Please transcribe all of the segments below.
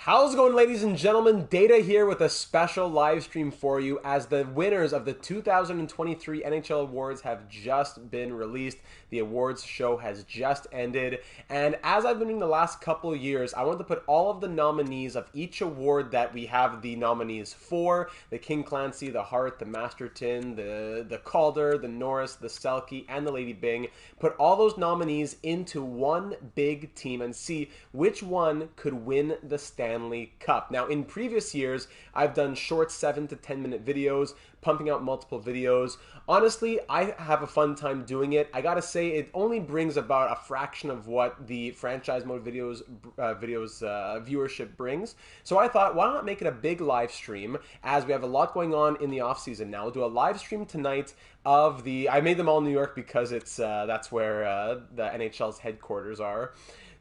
How's it going, ladies and gentlemen? Data here with a special live stream for you as the winners of the 2023 NHL Awards have just been released. The awards show has just ended, and as I've been doing the last couple of years, I wanted to put all of the nominees of each award that we have the nominees for: the King Clancy, the Hart, the Masterton, the Calder, the Norris, the Selke, and the Lady Byng. Put all those nominees into one big team and see which one could win the Stanley Cup. Now, in previous years, I've done short 7 to 10 minute videos, pumping out multiple videos. Honestly, I have a fun time doing it. I gotta say, it only brings about a fraction of what the franchise mode videos viewership brings. So I thought, why not make it a big live stream, as we have a lot going on in the off season now. We'll do a live stream tonight of the. I made them all in New York because it's that's where the NHL's headquarters are.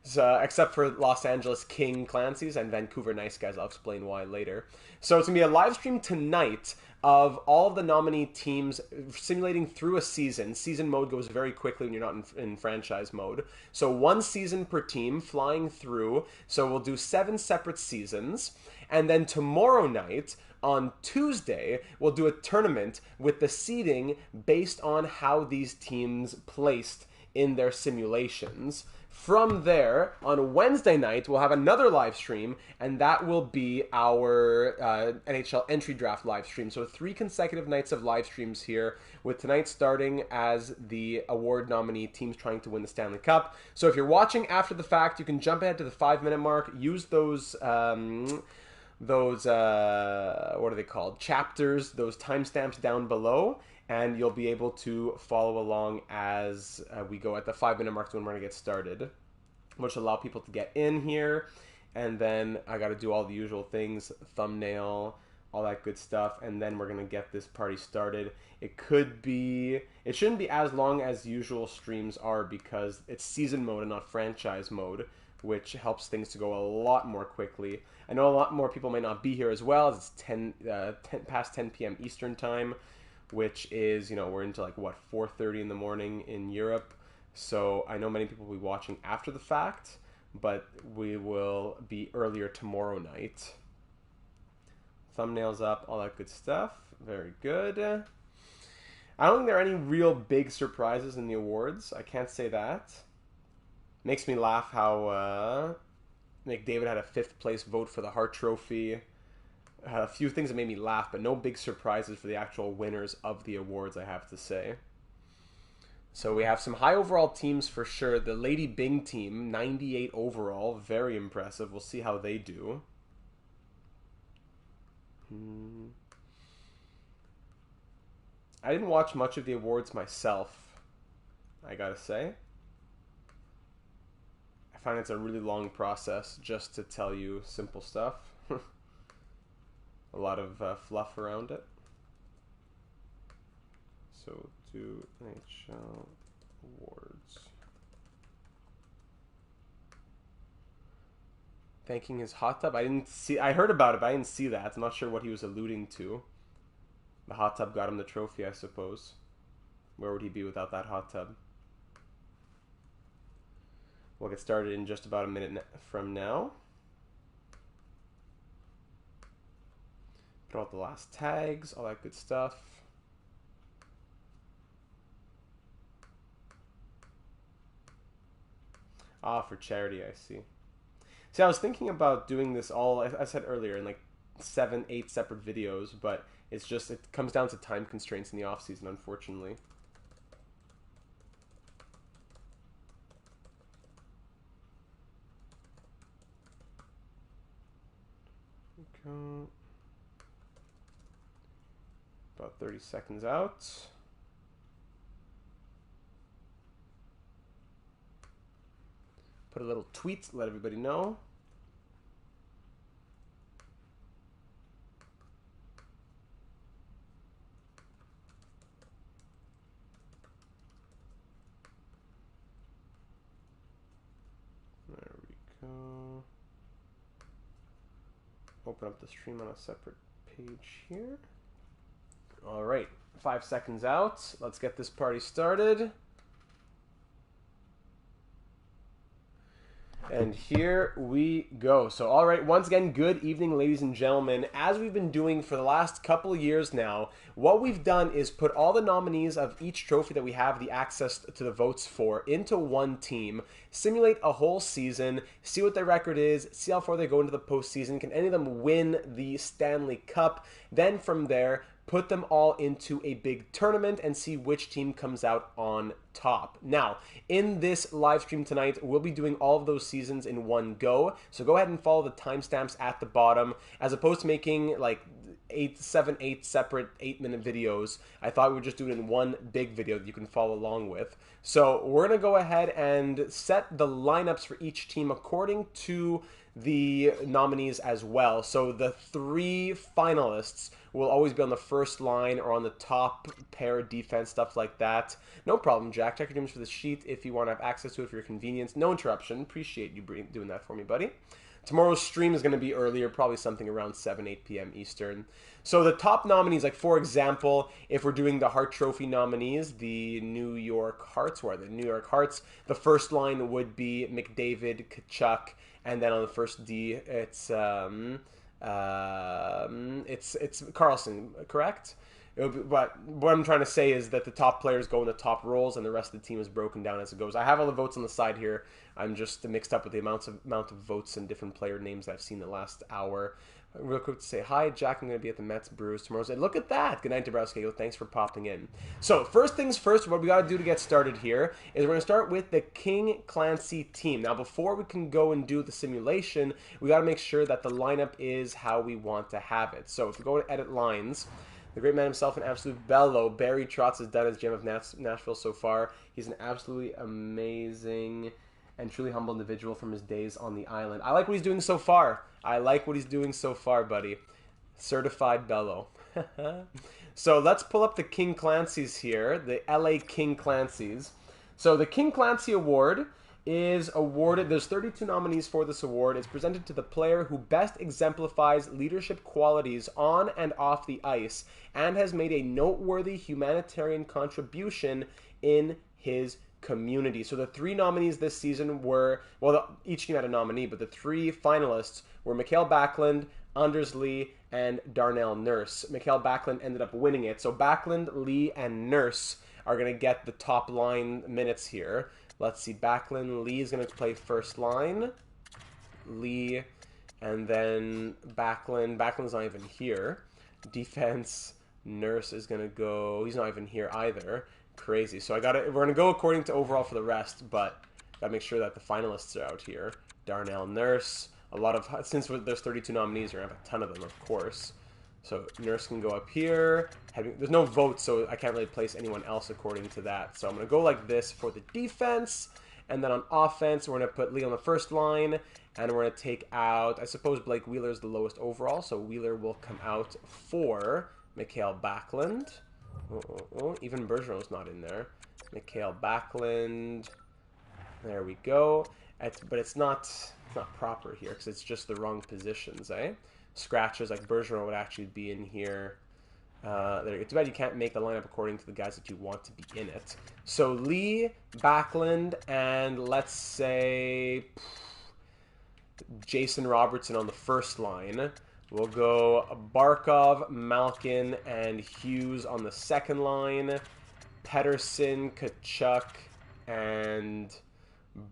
So, except for Los Angeles King Clancy's and Vancouver Nice Guys. I'll explain why later. So it's going to be a live stream tonight of all of the nominee teams simulating through a season. Season mode goes very quickly when you're not in franchise mode. So one season per team flying through. So we'll do 7 separate seasons. And then tomorrow night, on Tuesday, we'll do a tournament with the seeding based on how these teams placed in their simulations. From there, on Wednesday night, we'll have another live stream, and that will be our NHL entry draft live stream. So 3 consecutive nights of live streams here, with tonight starting as the award nominee teams trying to win the Stanley Cup. So if you're watching after the fact, you can jump ahead to the 5-minute mark, use those what are they called? Chapters, those timestamps down below, and you'll be able to follow along as we go at the 5-minute mark when we're going to get started, which will allow people to get in here. And then I got to do all the usual things, thumbnail, all that good stuff, and then we're going to get this party started. It shouldn't be as long as usual streams are because it's season mode and not franchise mode, which helps things to go a lot more quickly. I know a lot more people might not be here as well, as it's 10 past 10 p.m. Eastern time, which is, we're into like, 4:30 in the morning in Europe. So I know many people will be watching after the fact, but we will be earlier tomorrow night. Thumbnails up, all that good stuff. Very good. I don't think there are any real big surprises in the awards. I can't say that. Makes me laugh how McDavid had a 5th place vote for the Hart Trophy. A few things that made me laugh, but no big surprises for the actual winners of the awards, I have to say. So we have some high overall teams for sure. The Lady Byng team, 98 overall, very impressive. We'll see how they do. I didn't watch much of the awards myself, I gotta say. I find it's a really long process just to tell you simple stuff. A lot of fluff around it. So do NHL Awards. Thanking his hot tub. I heard about it, but I didn't see that. I'm not sure what he was alluding to. The hot tub got him the trophy, I suppose. Where would he be without that hot tub? We'll get started in just about a minute from now. Put out the last tags, all that good stuff. Ah, for charity, I see. See, I was thinking about doing this all, I said earlier, in like 7, 8 separate videos, but it comes down to time constraints in the off season, unfortunately. Go. About 30 seconds out. Put a little tweet, let everybody know. There we go. Open up the stream on a separate page here. All right, 5 seconds out. Let's get this party started. And here we go. So, all right, once again, good evening, ladies and gentlemen. As we've been doing for the last couple of years now, what we've done is put all the nominees of each trophy that we have the access to the votes for into one team, simulate a whole season, see what their record is, see how far they go into the postseason, can any of them win the Stanley Cup, then from there, put them all into a big tournament and see which team comes out on top. Now, in this live stream tonight, we'll be doing all of those seasons in one go. So go ahead and follow the timestamps at the bottom. As opposed to making like 8 separate 8-minute videos, I thought we would just do it in one big video that you can follow along with. So we're going to go ahead and set the lineups for each team according to the nominees as well. So the 3 finalists will always be on the first line or on the top pair of defense, stuff like that. No problem, Jack. Check your names for the sheet if you want to have access to it for your convenience. No interruption. Appreciate you doing that for me, buddy. Tomorrow's stream is going to be earlier, probably something around 8 p.m. Eastern. So the top nominees, like for example, if we're doing the Hart Trophy nominees, the New York Hearts, who are the New York Hearts, the first line would be McDavid, Tkachuk, and then on the first D, it's Carlson, correct? But what I'm trying to say is that the top players go in the top roles, and the rest of the team is broken down as it goes. I have all the votes on the side here. I'm just mixed up with the amount of votes and different player names that I've seen the last hour. Real quick to say hi, Jack. I'm going to be at the Mets Brewers tomorrow. So look at that. Good night, Dabrowski. Thanks for popping in. So first things first, what we got to do to get started here is we're going to start with the King Clancy team. Now, before we can go and do the simulation, we got to make sure that the lineup is how we want to have it. So if we go to edit lines, the great man himself, an absolute bellow, Barry Trotz, has done his Gem of Nashville so far. He's an absolutely amazing and truly humble individual from his days on the island. I like what he's doing so far. Buddy. Certified bellow. So let's pull up the King Clancy's here, the LA King Clancy's. So the King Clancy Award is awarded, there's 32 nominees for this award. It's presented to the player who best exemplifies leadership qualities on and off the ice and has made a noteworthy humanitarian contribution in his community. So the 3 nominees this season were, well, each team had a nominee, but the 3 finalists were Mikael Backlund, Anders Lee, and Darnell Nurse. Mikael Backlund ended up winning it. So Backlund, Lee, and Nurse are going to get the top line minutes here. Let's see, Backlund, Lee is going to play first line. Lee, and then Backlund. Backlund's not even here. Defense, Nurse is going to go, he's not even here either. Crazy. So we're going to go according to overall for the rest, but got to make sure that the finalists are out here. Darnell Nurse, since there's 32 nominees, we're going to have a ton of them, of course. So Nurse can go up here. There's no votes, so I can't really place anyone else according to that. So I'm going to go like this for the defense. And then on offense, we're going to put Lee on the first line. And we're going to take out, I suppose Blake Wheeler is the lowest overall. So Wheeler will come out for Mikael Backlund. Even Bergeron's not in there. Mikael Backlund. There we go. But it's not proper here because it's just the wrong positions, eh? Scratches like Bergeron would actually be in here. There, it's too bad you can't make the lineup according to the guys that you want to be in it. So Lee, Backlund, and let's say Jason Robertson on the first line. We'll go Barkov, Malkin, and Hughes on the second line. Pettersson, Tkachuk, and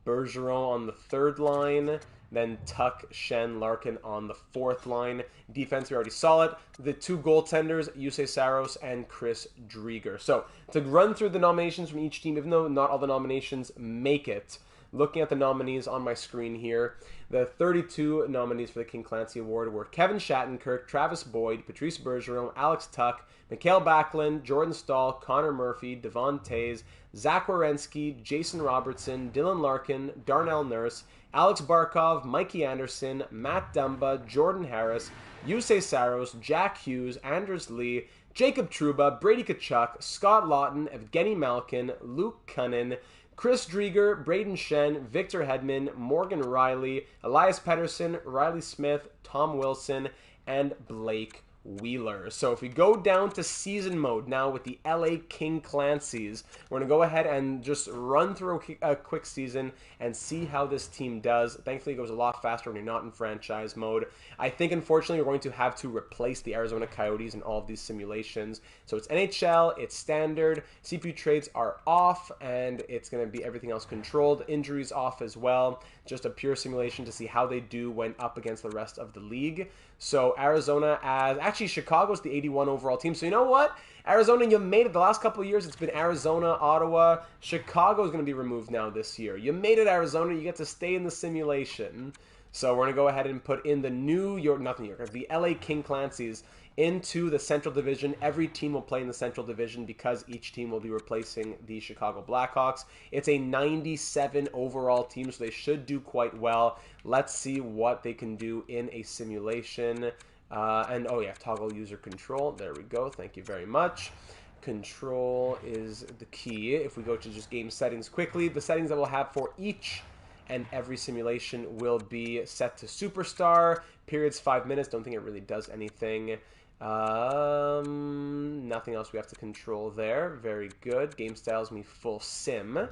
Bergeron on the third line. Then Tuck, Shen, Larkin on the fourth line. Defense, we already saw it. The 2 goaltenders, Jussi Saros and Chris Driedger. So, to run through the nominations from each team, even though not all the nominations make it, looking at the nominees on my screen here, the 32 nominees for the King Clancy Award were Kevin Shattenkirk, Travis Boyd, Patrice Bergeron, Alex Tuck, Mikael Backlund, Jordan Stahl, Connor Murphy, Devon Toews, Zach Werenski, Jason Robertson, Dylan Larkin, Darnell Nurse, Alex Barkov, Mikey Anderson, Matt Dumba, Jordan Harris, Jussi Saros, Jack Hughes, Anders Lee, Jacob Trouba, Brady Tkachuk, Scott Lawton, Evgeny Malkin, Luke Cunnin, Chris Driedger, Braden Shen, Victor Hedman, Morgan Riley, Elias Pettersson, Riley Smith, Tom Wilson, and Blake Wheeler. So if we go down to season mode now with the LA King Clancy's, we're going to go ahead and just run through a quick season and see how this team does. Thankfully, it goes a lot faster when you're not in franchise mode. I think, unfortunately, we're going to have to replace the Arizona Coyotes in all of these simulations. So it's NHL, it's standard, CPU trades are off, and it's going to be everything else controlled. Injuries off as well. Just a pure simulation to see how they do when up against the rest of the league. So Arizona actually Chicago's the 81 overall team. So you know what? Arizona, you made it. The last couple of years, it's been Arizona, Ottawa. Chicago's going to be removed now this year. You made it, Arizona. You get to stay in the simulation. So we're going to go ahead and put in the the LA King Clancy's into the Central Division. Every team will play in the Central Division because each team will be replacing the Chicago Blackhawks. It's a 97 overall team, so they should do quite well. Let's see what they can do in a simulation. Toggle user control. There we go. Thank you very much. Control is the key. If we go to just game settings quickly, the settings that we'll have for each and every simulation will be set to Superstar. Periods 5 minutes. Don't think it really does anything. Nothing else we have to control there. Very good. Game styles me full sim.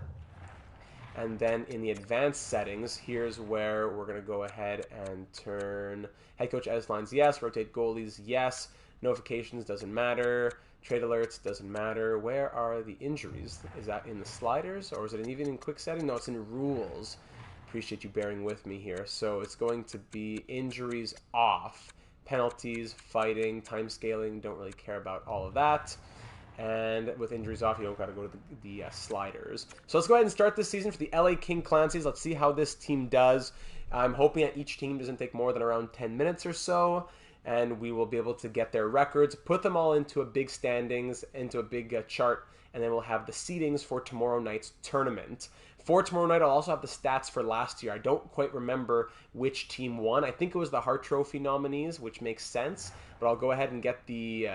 And then in the advanced settings, here's where we're going to go ahead and turn head coach edit lines, yes. Rotate goalies, yes. Notifications, doesn't matter. Trade alerts, doesn't matter. Where are the injuries? Is that in the sliders, or is it even in quick setting? No, it's in rules. Appreciate you bearing with me here. So it's going to be injuries off. Penalties, fighting, time scaling, don't really care about all of that. And with injuries off, you don't got to go to the sliders. So let's go ahead and start this season for the LA King Clancy's. Let's see how this team does. I'm hoping that each team doesn't take more than around 10 minutes or so, and we will be able to get their records, put them all into a big standings, into a big chart, and then we'll have the seedings for tomorrow night's tournament. For tomorrow night, I'll also have the stats for last year. I don't quite remember which team won. I think it was the Hart Trophy nominees, which makes sense. But I'll go ahead and get the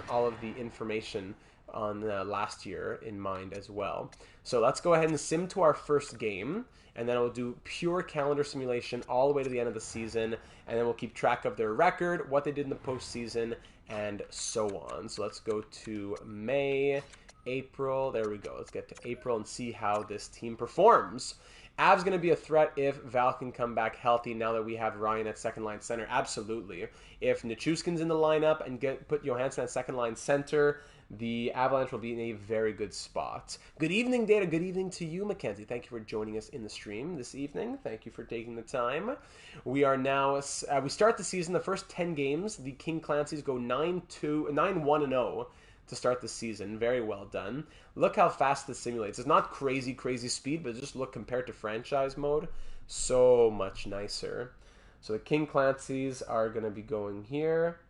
all of the information on last year in mind as well. So let's go ahead and sim to our first game. And then we'll do pure calendar simulation all the way to the end of the season. And then we'll keep track of their record, what they did in the postseason, and so on. So let's go to May, April. There we go. Let's get to April and see how this team performs. Av's going to be a threat if Val can come back healthy now that we have Ryan at second line center. Absolutely. If Nichushkin's in the lineup and put Johansson at second line center, the Avalanche will be in a very good spot. Good evening, Data. Good evening to you, Mackenzie. Thank you for joining us in the stream this evening. Thank you for taking the time. We are now, we start the season, the first 10 games. The King Clancy's go 9-1-0. To start the season. Very well done. Look how fast this simulates. It's not crazy speed, but just look compared to franchise mode, so much nicer. So the King Clancy's are going to be going here.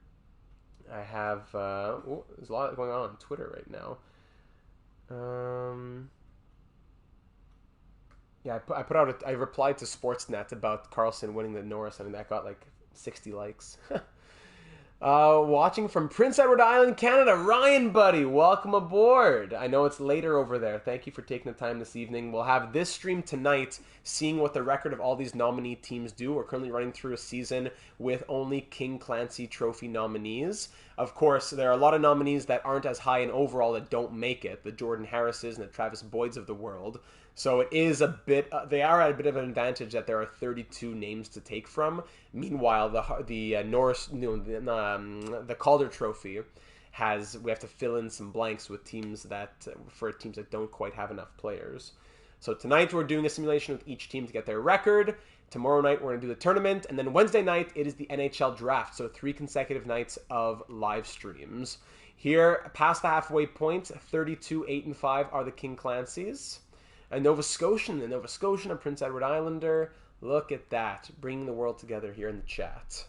I have, there's a lot going on Twitter right now. I replied to Sportsnet about Carlson winning the Norris, and that got like 60 likes. Watching from Prince Edward Island, Canada. Ryan, buddy, welcome aboard. I know it's later over there. Thank you for taking the time this evening. We'll have this stream tonight, seeing what the record of all these nominee teams do. We're currently running through a season with only King Clancy Trophy nominees. Of course, there are a lot of nominees that aren't as high in overall that don't make it. The Jordan Harrises and the Travis Boyds of the world. So it is a bit, they are at a bit of an advantage that there are 32 names to take from. Meanwhile, the Norris, the Calder Trophy we have to fill in some blanks with teams that don't quite have enough players. So tonight we're doing a simulation with each team to get their record. Tomorrow night we're going to do the tournament, and then Wednesday night it is the NHL draft. So 3 consecutive nights of live streams. Here, past the halfway point, 32-8-5 are the King Clancy's. A Nova Scotian, a Prince Edward Islander. Look at that, bringing the world together here in the chat.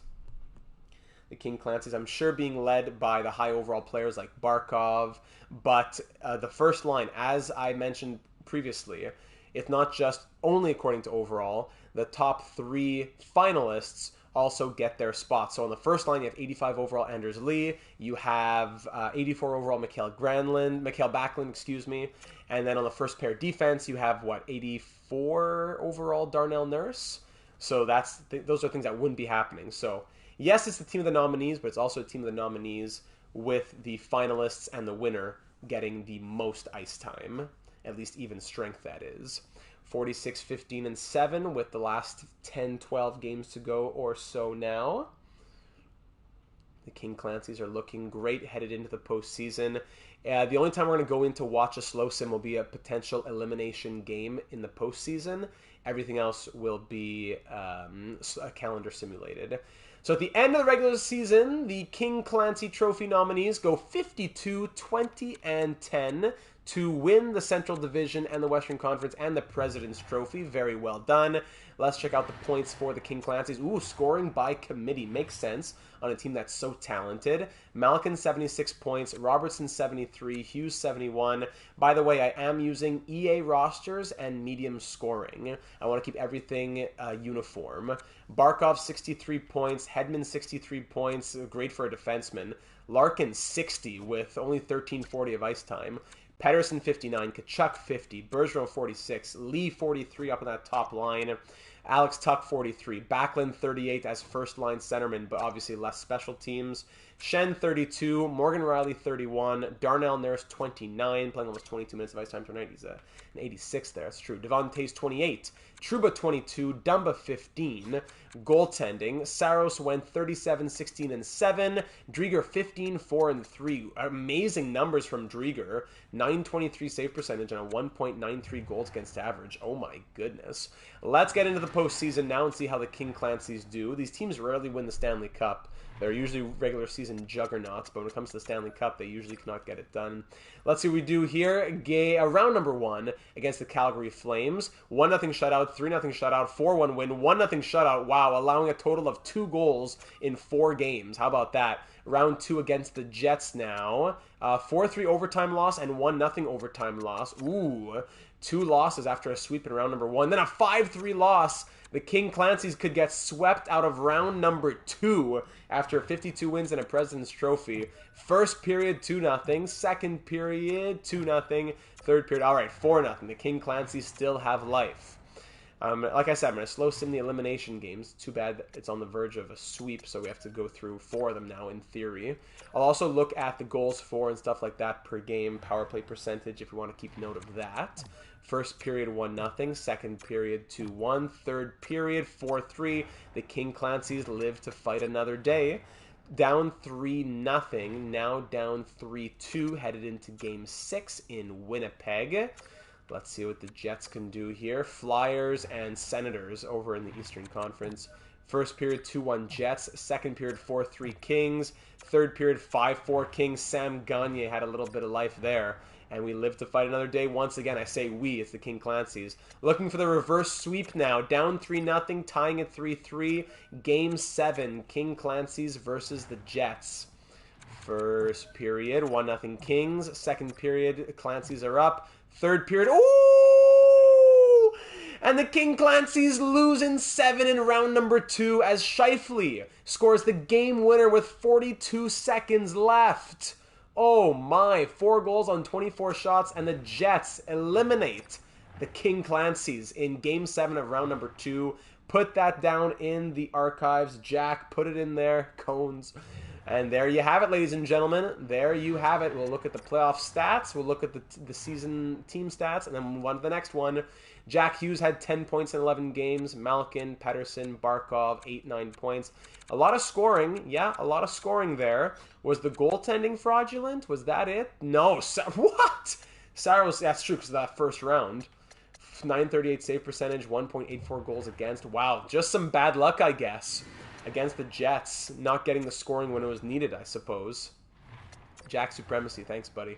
The King Clancy's, I'm sure, being led by the high overall players like Barkov, but the first line, as I mentioned previously, it's not just only according to overall. The top 3 finalists also get their spots. So on the first line, you have 85 overall Anders Lee. You have 84 overall Mikael Backlund, and then on the first pair defense, you have 84 overall Darnell Nurse. So those are things that wouldn't be happening. So yes, it's the team of the nominees, but it's also a team of the nominees with the finalists and the winner getting the most ice time, at least even strength, that is. 46, 15, and 7 with the last 10, 12 games to go or so now. The King Clancys are looking great headed into the postseason. The only time we're going to go in to watch a slow sim will be a potential elimination game in the postseason. Everything else will be a calendar simulated. So at the end of the regular season, the King Clancy Trophy nominees go 52, 20, and 10 to win the Central Division and the Western Conference and the President's Trophy. Very well done. Let's check out the points for the King Clancys. Ooh, scoring by committee. Makes sense on a team that's so talented. Malkin, 76 points. Robertson, 73. Hughes, 71. By the way, I am using EA rosters and medium scoring. I want to keep everything uniform. Barkov, 63 points. Hedman, 63 points. Great for a defenseman. Larkin, 60 with only 13:40 of ice time. Pedersen, 59. Kachuk, 50. Bergeron, 46. Lee, 43 up on that top line. Alex Tuck, 43. Backlund, 38 as first-line centerman, but obviously less special teams. Shen, 32. Morgan Riley, 31. Darnell Nurse, 29, playing almost 22 minutes of ice time tonight. He's an 86 there. That's true. Devon Tays, 28. Trouba, 22. Dumba, 15. Goaltending. Saros went 37, 16, and 7. Drieger, 15, 4, and 3. Amazing numbers from Drieger. 923 save percentage and a 1.93 goals against average. Oh my goodness. Let's get into the postseason now and see how the King Clancys do. These teams rarely win the Stanley Cup. They're usually regular season juggernauts, but when it comes to the Stanley Cup, they usually cannot get it done. Let's see what we do here. Round number 1 against the Calgary Flames. 1-0 shutout, 3-0 shutout, 4-1 win, 1-0 shutout. Wow, allowing a total of 2 goals in 4 games. How about that? Round 2 against the Jets now. 4-3 overtime loss and 1-0 overtime loss. Ooh, 2 losses after a sweep in round number 1. Then a 5-3 loss. The King Clancys could get swept out of round number 2 after 52 wins and a President's Trophy. First period, 2-0. Second period, 2-0. Third period, all right, 4-0. The King Clancys still have life. Like I said, I'm going to slow sim the elimination games. Too bad it's on the verge of a sweep, so we have to go through 4 of them now in theory. I'll also look at the goals for and stuff like that per game, power play percentage if you want to keep note of that. First period, 1-0. Second period, 2-1. Third period, 4-3. The King Clancys live to fight another day. Down 3-0, now down 3-2, headed into Game 6 in Winnipeg. Let's see what the Jets can do here. Flyers and Senators over in the Eastern Conference. First period, 2-1 Jets. Second period, 4-3 Kings. Third period, 5-4 Kings. Sam Gagner had a little bit of life there. And we live to fight another day. Once again, I say we, it's the King Clancys. Looking for the reverse sweep now. Down 3-0, tying at 3-3. Game 7, King Clancys versus the Jets. First period, 1-0 Kings. Second period, Clancys are up. Third period, ooh! And the King Clancys lose in 7 in round number 2 as Scheifele scores the game winner with 42 seconds left. Oh my, 4 goals on 24 shots, and the Jets eliminate the King Clancys in Game 7 of round number 2. Put that down in the archives. Jack, put it in there. Cones. And there you have it, ladies and gentlemen. There you have it. We'll look at the playoff stats. We'll look at the season team stats, and then move on to the next one. Jack Hughes had 10 points in 11 games. Malkin, Pedersen, Barkov, 8-9 points. A lot of scoring. Yeah, a lot of scoring there. Was the goaltending fraudulent? Was that it? No. What? Saros, that's true because of that first round. 938 save percentage, 1.84 goals against. Wow, just some bad luck, I guess, against the Jets. Not getting the scoring when it was needed, I suppose. Jack supremacy. Thanks, buddy.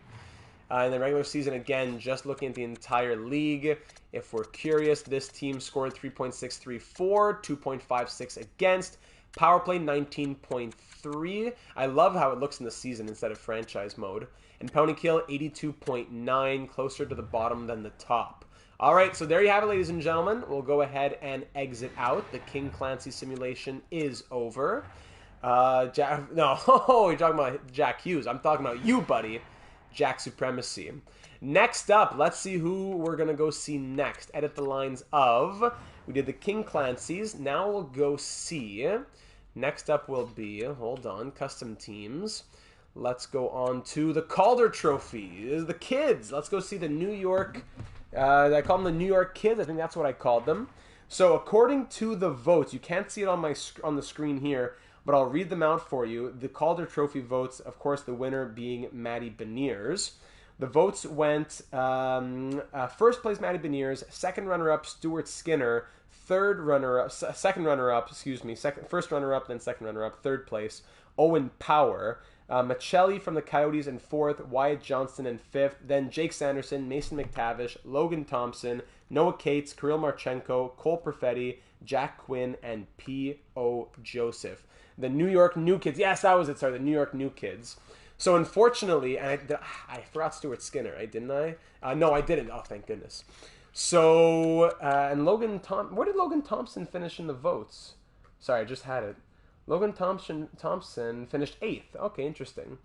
In the regular season, again, just looking at the entire league, if we're curious, this team scored 3.634, 2.56 against. Power play, 19.3. I love how it looks in the season instead of franchise mode. And penalty kill, 82.9, closer to the bottom than the top. All right, so there you have it, ladies and gentlemen. We'll go ahead and exit out. The King Clancy simulation is over. No, you're talking about Jack Hughes. I'm talking about you, buddy. Jack Supremacy. Next up, let's see who we're going to go see next. Edit the lines of We did the King Clancy's. Now we'll go see. Next up will be, hold on, custom teams. Let's go on to the Calder Trophy. This is the kids. Let's go see the New York. I call them the New York Kids. I think that's what I called them. So according to the votes, you can't see it on the screen here, but I'll read them out for you. The Calder Trophy votes, of course, the winner being Maddie Beniers. The votes went first place Maddie Beniers, second runner-up Stuart Skinner, first runner-up, then second runner-up, third place Owen Power, Michelli from the Coyotes in fourth, Wyatt Johnston in fifth, then Jake Sanderson, Mason McTavish, Logan Thompson, Noah Cates, Kirill Marchenko, Cole Perfetti, Jack Quinn, and P.O. Joseph. The New York New Kids. Yes, that was it. Sorry, the New York New Kids. So unfortunately, and I forgot Stuart Skinner, right? Didn't I? No, I didn't. Oh, thank goodness. So, and where did Logan Thompson finish in the votes? Sorry, I just had it. Logan Thompson finished 8th. Okay, interesting.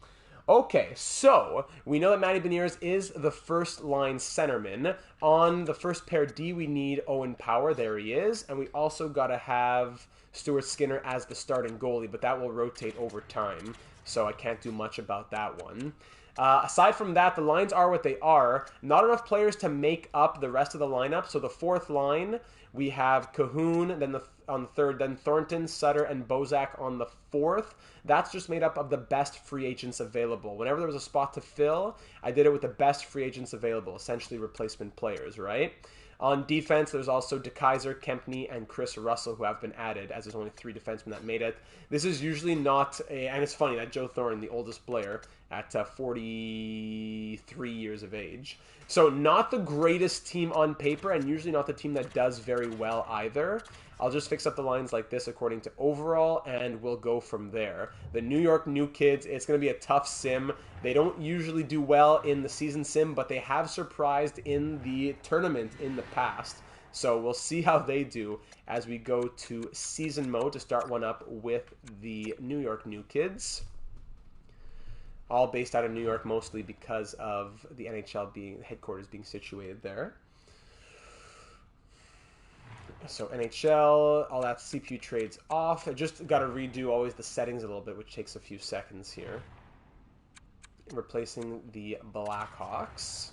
Okay, so we know that Matty Beniers is the first line centerman. On the first pair D, we need Owen Power. There he is. And we also got to have Stuart Skinner as the starting goalie, but that will rotate over time. So I can't do much about that one. Aside from that, the lines are what they are. Not enough players to make up the rest of the lineup. So the fourth line, we have Cahoon, then on the third, then Thornton, Sutter, and Bozak on the fourth. That's just made up of the best free agents available. Whenever there was a spot to fill, I did it with the best free agents available, essentially replacement players, right? On defense, there's also DeKaiser, Kempney, and Chris Russell who have been added, as there's only 3 defensemen that made it. This is usually not and it's funny that Joe Thornton, the oldest player, at 43 years of age. So not the greatest team on paper, and usually not the team that does very well either. I'll just fix up the lines like this according to overall, and we'll go from there. The New York New Kids, it's going to be a tough sim. They don't usually do well in the season sim, but they have surprised in the tournament in the past. So we'll see how they do as we go to season mode to start one up with the New York New Kids. All based out of New York mostly because of the NHL headquarters being situated there. So NHL, all that CPU trades off. I just got to redo always the settings a little bit, which takes a few seconds here. Replacing the Blackhawks.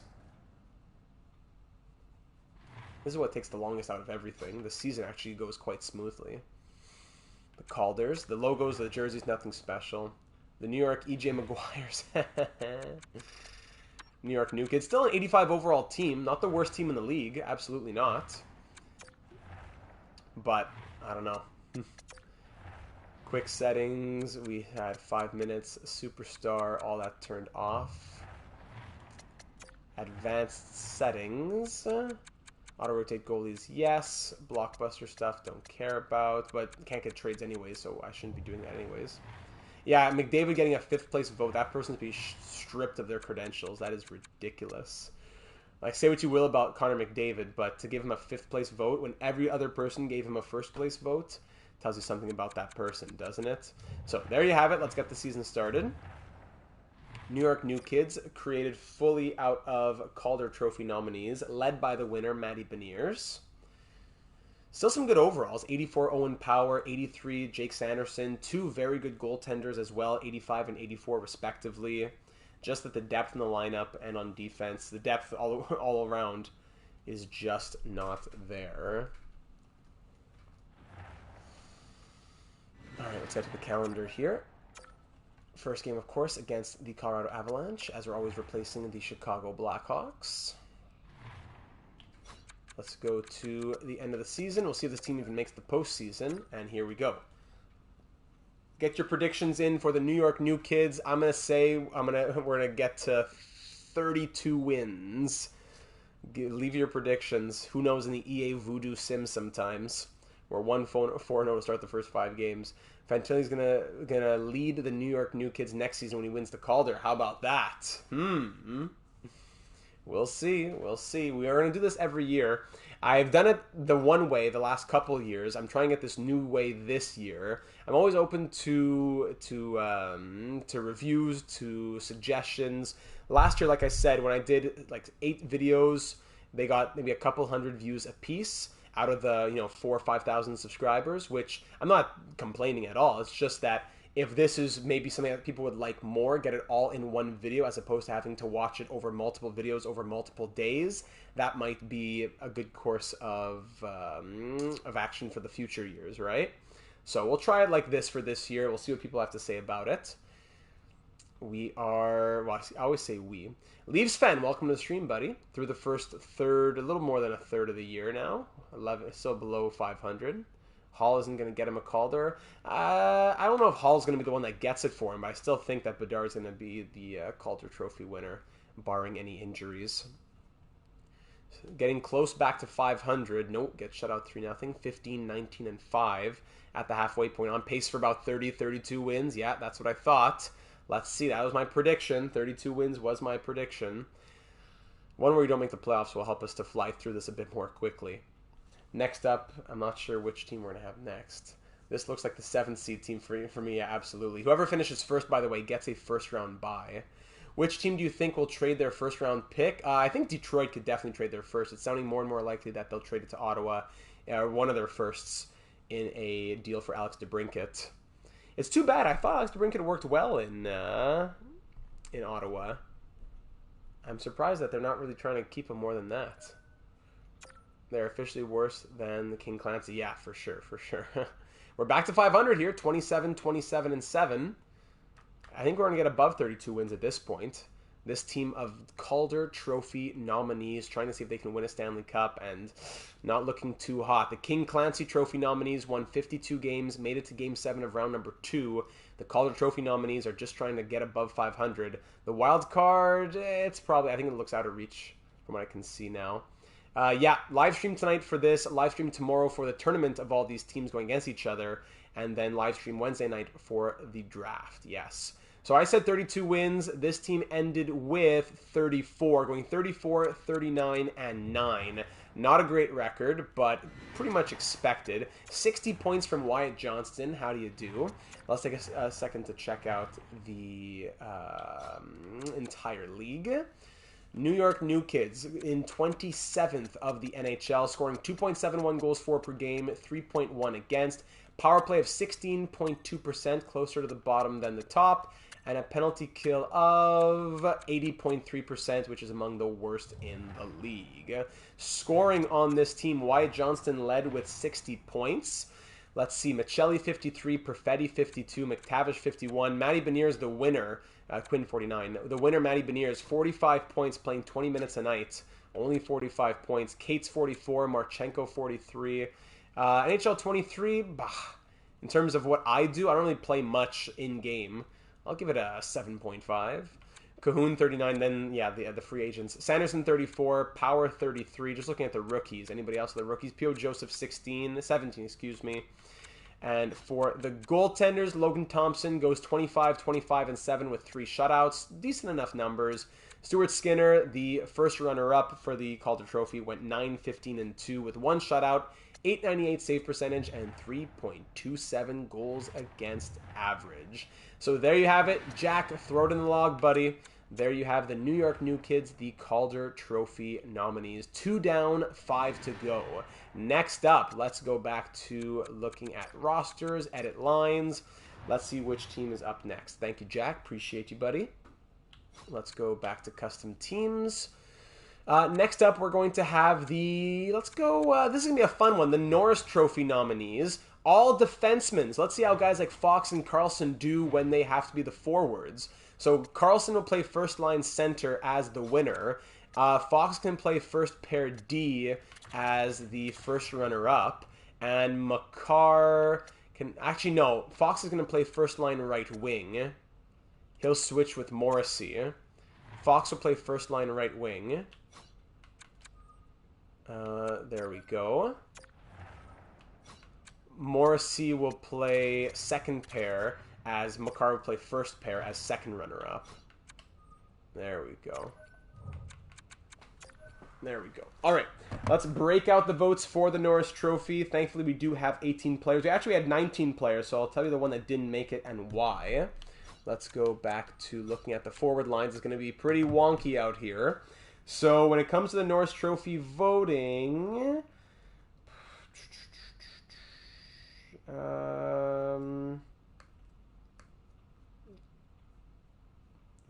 This is what takes the longest out of everything. The season actually goes quite smoothly. The Calders, the logos, the jerseys, nothing special. The New York EJ Maguires. New York New Kids, still an 85 overall team. Not the worst team in the league, absolutely not. But, I don't know. Quick settings, we had 5 minutes, superstar, all that turned off. Advanced settings. Auto-rotate goalies, yes. Blockbuster stuff, don't care about. But can't get trades anyways, so I shouldn't be doing that anyways. Yeah, McDavid getting a 5th place vote. That person's being stripped of their credentials. That is ridiculous. Like, say what you will about Connor McDavid, but to give him a 5th place vote when every other person gave him a 1st place vote tells you something about that person, doesn't it? So there you have it. Let's get the season started. New York New Kids, created fully out of Calder Trophy nominees, led by the winner, Matty Beniers. Still some good overalls. 84 Owen Power, 83 Jake Sanderson, 2 very good goaltenders as well, 85 and 84 respectively. Just that the depth in the lineup and on defense, the depth all around is just not there. All right, let's get to the calendar here. First game, of course, against the Colorado Avalanche, as we're always replacing the Chicago Blackhawks. Let's go to the end of the season. We'll see if this team even makes the postseason, and here we go. Get your predictions in for the New York New Kids. I'm gonna say we're gonna get to 32 wins. Leave your predictions. Who knows in the EA Voodoo Sim sometimes. We're 1-4-0 to start the first 5 games. Fantilli's gonna lead the New York New Kids next season when he wins the Calder. How about that? We'll see. We'll see. We are going to do this every year. I've done it the one way the last couple of years. I'm trying to get this new way this year. I'm always open to reviews, to suggestions. Last year, like I said, when I did like 8 videos, they got maybe a couple hundred views a piece. out of the 4,000 or 5,000 subscribers, which I'm not complaining at all. It's just that if this is maybe something that people would like more, get it all in one video as opposed to having to watch it over multiple videos over multiple days, that might be a good course of action for the future years, right? So we'll try it like this for this year. We'll see what people have to say about it. We are, well, I always say we. Leaves Fen, welcome to the stream, buddy. Through the first third, a little more than a third of the year now. 11, still below 500. Hall isn't going to get him a Calder. I don't know if Hall's going to be the one that gets it for him, but I still think that Bedard's going to be the Calder Trophy winner, barring any injuries. Getting close back to 500. Nope, gets shut out 3-0. 15, 19, and 5 at the halfway point. On pace for about 30, 32 wins. Yeah, that's what I thought. Let's see. That was my prediction. 32 wins was my prediction. One where we don't make the playoffs will help us to fly through this a bit more quickly. Next up, I'm not sure which team we're going to have next. This looks like the 7th seed team for me. Yeah, absolutely. Whoever finishes first, by the way, gets a first-round bye. Which team do you think will trade their first-round pick? I think Detroit could definitely trade their first. It's sounding more and more likely that they'll trade it to Ottawa, one of their firsts, in a deal for Alex DeBrincat. It's too bad. I thought Alex DeBrincat worked well in Ottawa. I'm surprised that they're not really trying to keep him more than that. They're officially worse than the King Clancy. Yeah, for sure, for sure. We're back to 500 here. 27, 27, and 7. I think we're going to get above 32 wins at this point. This team of Calder Trophy nominees trying to see if they can win a Stanley Cup and not looking too hot. The King Clancy Trophy nominees won 52 games, made it to Game 7 of round number 2. The Calder Trophy nominees are just trying to get above 500. The wild card, it's probably, I think it looks out of reach from what I can see now. Yeah, live stream tonight for this, live stream tomorrow for the tournament of all these teams going against each other, and then live stream Wednesday night for the draft, yes. So I said 32 wins. This team ended with 34, going 34, 39, and 9. Not a great record, but pretty much expected. 60 points from Wyatt Johnston. How do you do? Let's take a second to check out the entire league. New York New Kids in 27th of the NHL, scoring 2.71 goals for per game, 3.1 against. Power play of 16.2%, closer to the bottom than the top. And a penalty kill of 80.3%, which is among the worst in the league. Scoring on this team, Wyatt Johnston led with 60 points. Let's see, Michelli 53, Perfetti 52, McTavish 51, Matty Beniers the winner, Quinn 49. The winner, Matty Beniers, 45 points, playing 20 minutes a night, only 45 points. Cates 44, Marchenko 43. NHL 23, bah, in terms of what I do, I don't really play much in-game. I'll give it a 7.5. Cahoon 39, then, yeah, the free agents. Sanderson 34, Power 33. Just looking at the rookies. Anybody else with the rookies? P.O. Joseph 17, excuse me. And for the goaltenders, Logan Thompson goes 25, 25, and 7 with 3 shutouts. Decent enough numbers. Stuart Skinner, the first runner-up for the Calder Trophy, went 9, 15, and 2 with 1 shutout, 898 save percentage, and 3.27 goals against average. So there you have it. Jack, throw it in the log, buddy. There you have the New York New Kids, the Calder Trophy nominees. 2 down, 5 to go. Next up, let's go back to looking at rosters, edit lines. Let's see which team is up next. Thank you, Jack. Appreciate you, buddy. Let's go back to custom teams. Next up, we're going to have the, this is going to be a fun one, the Norris Trophy nominees. All defensemen. Let's see how guys like Fox and Carlson do when they have to be the forwards. So Carlson will play first line center as the winner. Fox can play first pair D as the first runner-up. And Makar can, actually no, Fox is going to play first line right wing. He'll switch with Morrissey. Fox will play first line right wing. There we go. Morrissey will play second pair as Makar will play first pair as second runner-up. There we go. There we go. All right, let's break out the votes for the Norris Trophy. Thankfully, we do have 18 players. We actually had 19 players, so I'll tell you the one that didn't make it and why. Let's go back to looking at the forward lines. It's going to be pretty wonky out here. So when it comes to the Norris Trophy voting,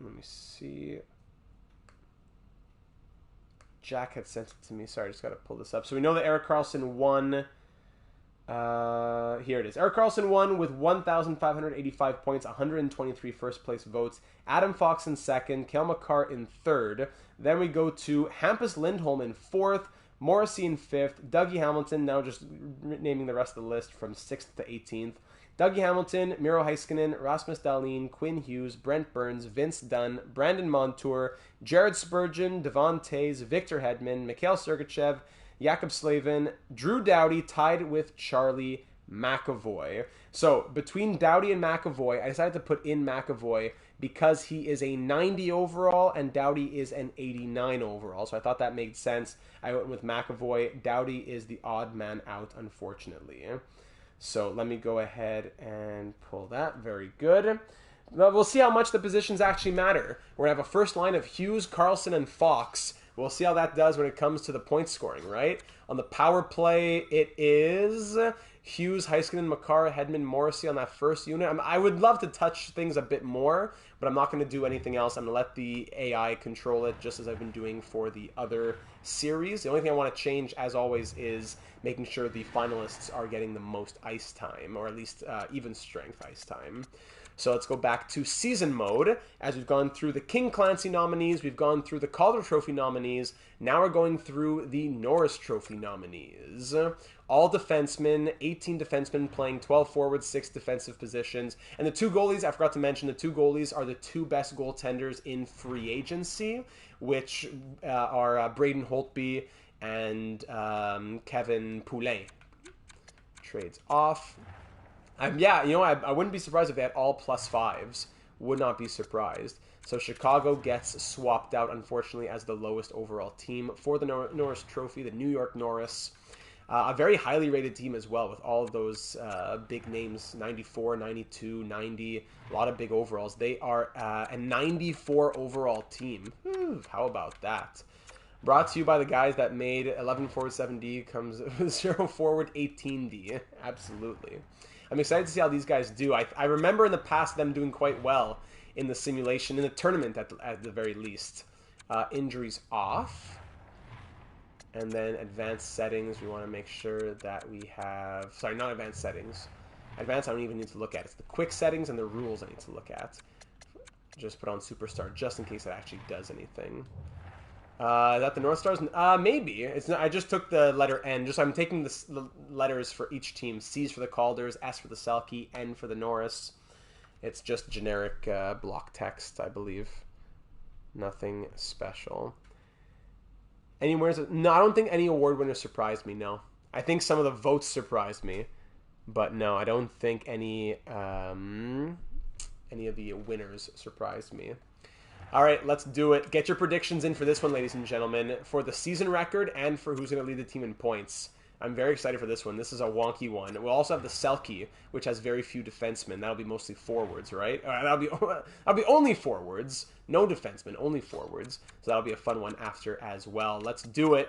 Let me see. Jack had sent it to me. Sorry, I just got to pull this up. So we know that Erik Karlsson won. Here it is. Erik Karlsson won with 1,585 points, 123 first place votes. Adam Fox in second, Cale Makar in third. Then we go to Hampus Lindholm in fourth, Morrissey in fifth, Dougie Hamilton, now just naming the rest of the list from 6th to 18th. Dougie Hamilton, Miro Heiskanen, Rasmus Dahlin, Quinn Hughes, Brent Burns, Vince Dunn, Brandon Montour, Jared Spurgeon, Devon Tays, Victor Hedman, Mikhail Sergachev, Jakob Slavin, Drew Doughty tied with Charlie McAvoy. So between Doughty and McAvoy, I decided to put in McAvoy because he is a 90 overall and Doughty is an 89 overall. So I thought that made sense. I went with McAvoy. Doughty is the odd man out, unfortunately. So let me go ahead and pull that. Very good. We'll see how much the positions actually matter. We're going to have a first line of Hughes, Karlsson, and Fox. We'll see how that does when it comes to the point scoring, right? On the power play, it is Hughes, Heiskanen, Makar, Hedman, Morrissey on that first unit. I would love to touch things a bit more, but I'm not going to do anything else. I'm going to let the AI control it just as I've been doing for the other series. The only thing I want to change, as always, is making sure the finalists are getting the most ice time, or at least even strength ice time. So let's go back to season mode. As we've gone through the King Clancy nominees, we've gone through the Calder Trophy nominees. Now we're going through the Norris Trophy nominees. All defensemen, 18 defensemen playing 12 forwards, 6 defensive positions. And the 2 goalies, I forgot to mention, the 2 goalies are the 2 best goaltenders in free agency, which are Braden Holtby and Kevin Poulin. Trades off. Yeah, you know, I wouldn't be surprised if they had all +5s. Would not be surprised. So Chicago gets swapped out, unfortunately, as the lowest overall team for the Norris Trophy, the New York Norris. A very highly rated team as well, with all of those big names, 94, 92, 90, a lot of big overalls. They are a 94 overall team. How about that? Brought to you by the guys that made 11 forward 7D comes 0 forward 18D. Absolutely. I'm excited to see how these guys do. I remember in the past them doing quite well in the simulation, in the tournament at the very least. Injuries off. And then advanced settings, we want to make sure that we have... Sorry, not advanced settings. Advanced I don't even need to look at. It's the quick settings and the rules I need to look at. Just put on Superstar just in case it actually does anything. Is that the North Stars? Maybe. It's not, I just took the letter N. I'm taking the letters for each team. C's for the Calders, S for the Selke, N for the Norris. It's just generic block text, I believe. Nothing special. Any winners? No, I don't think any award winners surprised me, no. I think some of the votes surprised me. But no, I don't think any of the winners surprised me. All right, let's do it. Get your predictions in for this one, ladies and gentlemen, for the season record and for who's going to lead the team in points. I'm very excited for this one. This is a wonky one. We'll also have the Selke, which has very few defensemen. That'll be mostly forwards, right? That'll be only forwards. No defensemen, only forwards. So that'll be a fun one after as well. Let's do it.